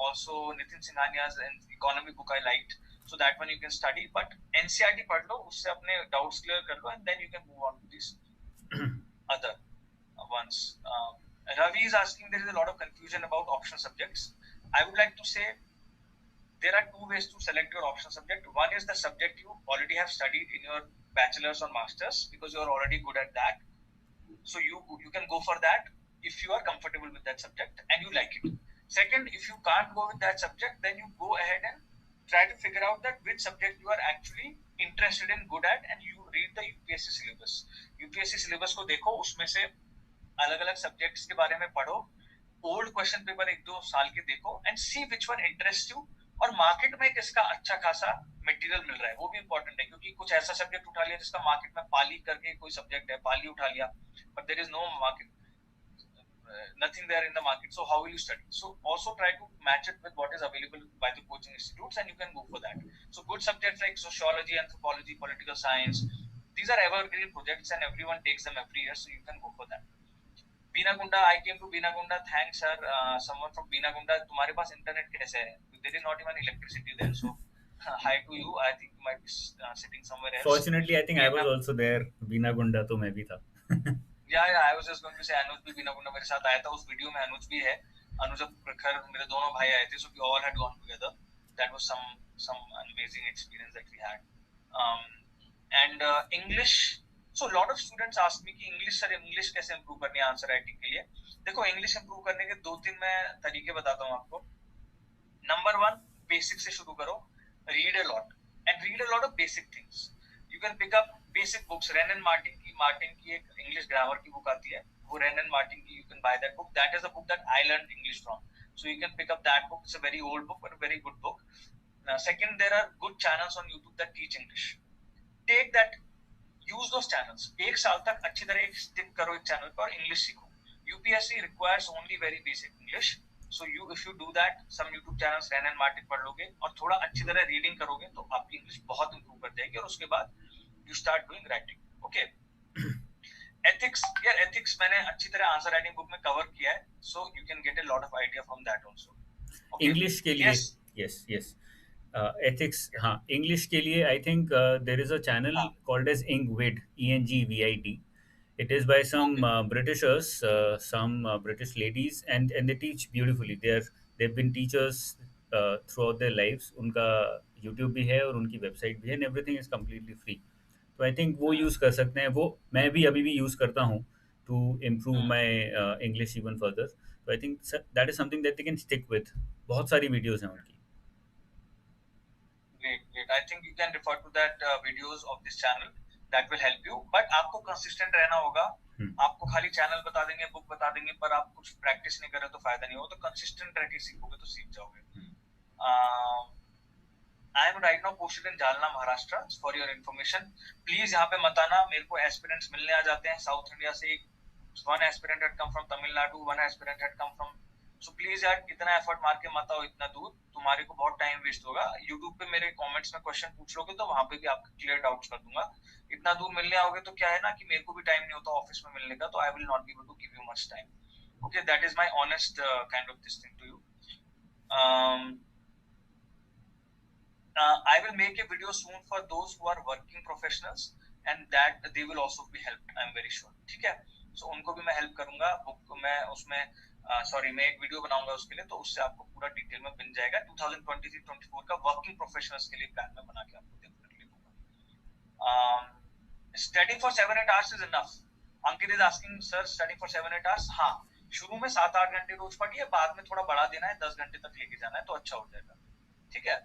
also Nitin Singhania's economy book I liked. So that one you can study. But NCERT पढ़ लो, उससे अपने doubts clear कर लो, and then you can move on to these other ones. Ravi is asking, there is a lot of confusion about optional subjects. I would like to say there are two ways to select your optional subject. One is the subject you already have studied in your bachelor's or master's because you are already good at that. So you can go for that if you are comfortable with that subject and you like it. Second, if you can't go with that subject, then you go ahead and try to figure out that which subject you are actually interested in, good at, and you read the UPSC syllabus. UPSC syllabus को देखो, उसमें से अलग-अलग subjects के बारे में पढ़ो, old question paper 1-2 साल के देखो, and see which one interests you. और मार्केट में किसका अच्छा खासा मटेरियल मिल रहा है, वो भी इंपॉर्टेंट है, क्योंकि कुछ ऐसा सब्जेक्ट उठा लिया जिसका मार्केट में पाली करके कोई सब्जेक्ट है, पाली उठा लिया, but there is no market, nothing there in the market. So how will you study? So also try to match it with what is available by the coaching institutes, and you can go for that. So good subjects like sociology, anthropology, political science, these are evergreen projects and everyone takes them every year, so you can go for that. Binagunda, I came to Binagunda. Thanks, sir. Someone from Binagunda. तुम्हारे पास internet कैसे है? There is not even electricity there. So hi to you. I think you might be sitting somewhere else. Fortunately, I think I was also there. Binagunda तो मैं भी था. Yeah, I was just going to say Anuj भी Binagunda मेरे साथ आया था. उस वीडियो में Anuj भी है. Anuj और प्रखर मेरे दोनों भाई आए थे. So we all had gone together. That was some amazing experience that we had. And English. So a lot of students ask me कि English कैसे improve करनी है आंसर राइटिंग के लिए. देखो, English improve करने के 2-3 मैं तरीके बताता हूँ आपको. Number 1, basic से शुरू करो. Read a lot and read a lot of basic things. You can pick up basic books. Wren and Martin की एक English grammar की book आती है. वो Wren and Martin की, you can buy that book. That is a book that I learned English from. So you can pick up that book. It's a very old book but a very good book. Second, there are good channels on YouTube that teach English. Take that, use those channels. एक साल तक अच्छी तरह एक stick करो एक channel पर और English सीखो. UPSC requires only very basic English. So if you do that, some YouTube channels Ren and Martin पढ़ लोगे और थोड़ा अच्छी तरह reading करोगे तो आपकी English बहुत improve कर जाएगी और उसके बाद you start doing writing. Okay. Ethics, यार ethics मैंने अच्छी तरह आंसर राइटिंग बुक में कवर किया है, so you can get a lot of idea from that also. Okay. English के लिए यस यस एथिक्स, हाँ इंग्लिश के लिए I think there is a channel called as engVid, ENGVID. It is by some Britishers, some British ladies, and they teach beautifully. They've been teachers throughout their lives. उनका YouTube भी है और उनकी website भी है, and everything is completely free. तो I think वो use कर सकते हैं. वो मैं भी अभी भी यूज़ करता हूँ to improve my English even further. तो I think that is something that they can stick with. बहुत सारी वीडियोस हैं उनकी. Great. I think you can refer to that videos of this channel. That will help you. But आपको consistent रहना होगा. आपको खाली चैनल बता देंगे, बुक बता देंगे, पर आप कुछ प्रैक्टिस नहीं कर रहे तो फायदा नहीं होगा. तो कंसिस्टेंट रह के सीखोगे तो सीख जाओगे. I am right now posted in Jalna, Maharashtra. For your information, please यहाँ पे मत आना. मेरे को aspirants मिलने आ जाते हैं South India से. One aspirant had come from Tamil Nadu, one aspirant had come from. So please यार इतना एफर्ट मार के मत आओ इतना दूर, तुम्हारे को बहुत टाइम वेस्ट होगा. YouTube पे मेरे कमेंट्स में क्वेश्चन पूछ लोगे तो वहां पे भी आपके क्लियर डाउट्स कर दूंगा. इतना दूर मिलने आओगे तो क्या है ना कि मेरे को भी टाइम नहीं होता ऑफिस में मिलने का, तो I will not be able to give you much time. Okay, that is my honest kind of this thing to you. I will make a video soon for those who are working professionals and that they will also be helped. I am very sure. ठीक है, so उनको भी मैं help करूंगा. Book मैं उसमें मैं एक वीडियो बनाऊंगा उसके लिए, तो उससे आपको पूरा डिटेल में मिल जाएगा. 2023-24 का वर्किंग प्रोफेशनल्स के लिए प्लान में बना के आपको डेफिनेटली दूंगा. Studying for 7-8 hours is enough. Ankit is asking, sir, studying for 7-8 hours. हाँ, शुरू में 7-8 घंटे रोज पढ़िए, बाद में थोड़ा बढ़ा देना है, 10 घंटे तक लेके जाना है तो अच्छा हो जाएगा. ठीक है.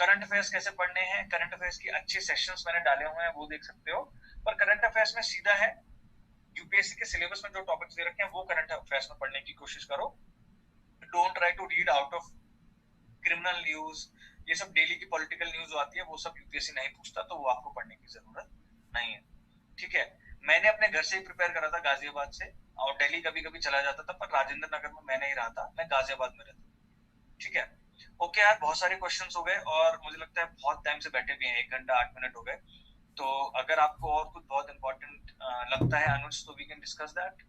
करंट अफेयर्स कैसे पढ़ने हैं? करंट अफेयर्स की अच्छे सेशंस मैंने डाले हुए हैं, वो देख सकते हो. पर करंट अफेयर्स में सीधा है, यूपीएससी के सिलेबस में जो टॉपिक्स दे रखे हैं वो करंट अफेयर्स में पढ़ने की कोशिश करो. Don't try to read out of criminal news. ये सब डेली की पॉलिटिकल न्यूज आती है, वो सब यूपीएससी नहीं पूछता, तो वो आपको पढ़ने की जरूरत नहीं है. ठीक है. मैंने अपने घर से ही प्रिपेयर करा था गाजियाबाद से, और दिल्ली कभी कभी चला जाता था, पर राजेंद्र नगर में मैं नहीं रहा था, मैं गाजियाबाद में रहता. ठीक है. ओके यार, बहुत सारे क्वेश्चंस हो गए और मुझे लगता है बहुत टाइम से बैठे भी हैं, 1 घंटा 8 मिनट हो गए. तो अगर आपको और कुछ बहुत इंपॉर्टेंट लगता है अनुज, तो we can discuss that.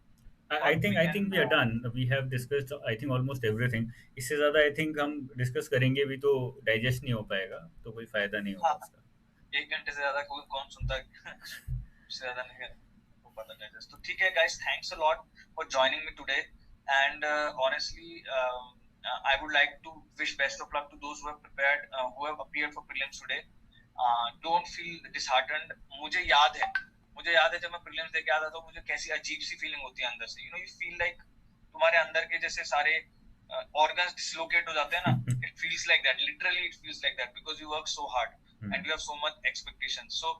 I think we are done. We have discussed I think almost everything. इससे ज़्यादा I think हम डिस्कस करेंगे भी तो डाइजेस्ट नहीं हो पाएगा, तो कोई फायदा नहीं होगा उसका. 1 घंटे से ज़्यादा कौन सुनता है? उससे ज़्यादा नहीं है वो पता डाइजेस्ट. तो ठीक है guys, thanks a lot for joining me today. And honestly I would like to wish best of luck to those who have prepared, who have appeared for prelims today. Don't feel disheartened. मुझे याद है जब मैं prelims देके आता था, मुझे कैसी अजीब सी फीलिंग होती है अंदर से. You feel like तुम्हारे अंदर के जैसे सारे organs dislocate हो जाते हैं ना. It feels like that. Literally it feels like that because you work so hard and you have so much expectations. So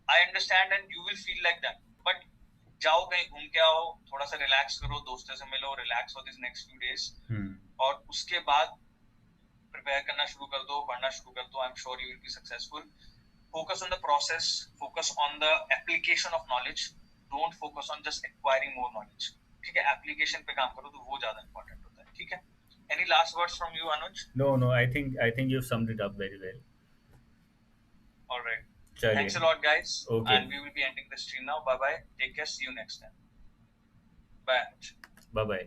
I understand and you will feel like that. But जाओ कहीं घूम के आओ, थोड़ा सा रिलैक्स करो, दोस्तों से मिलो, relax for this next few days, और उसके बाद प्रिपेयर करना शुरू कर दो, पढ़ना शुरू कर दो. I am sure you will be successful. Focus on the process, focus on the application of knowledge. Don't focus on just acquiring more knowledge. ठीक है, एप्लीकेशन पे काम करो तो वो ज्यादा इंपॉर्टेंट होता है. ठीक है. Any last words from you Anuj? No, I think you've summed it up very well. All right. Thanks a lot guys. Okay. And we will be ending the stream now. Bye bye. Take care. See you next time. Bye. Bye bye.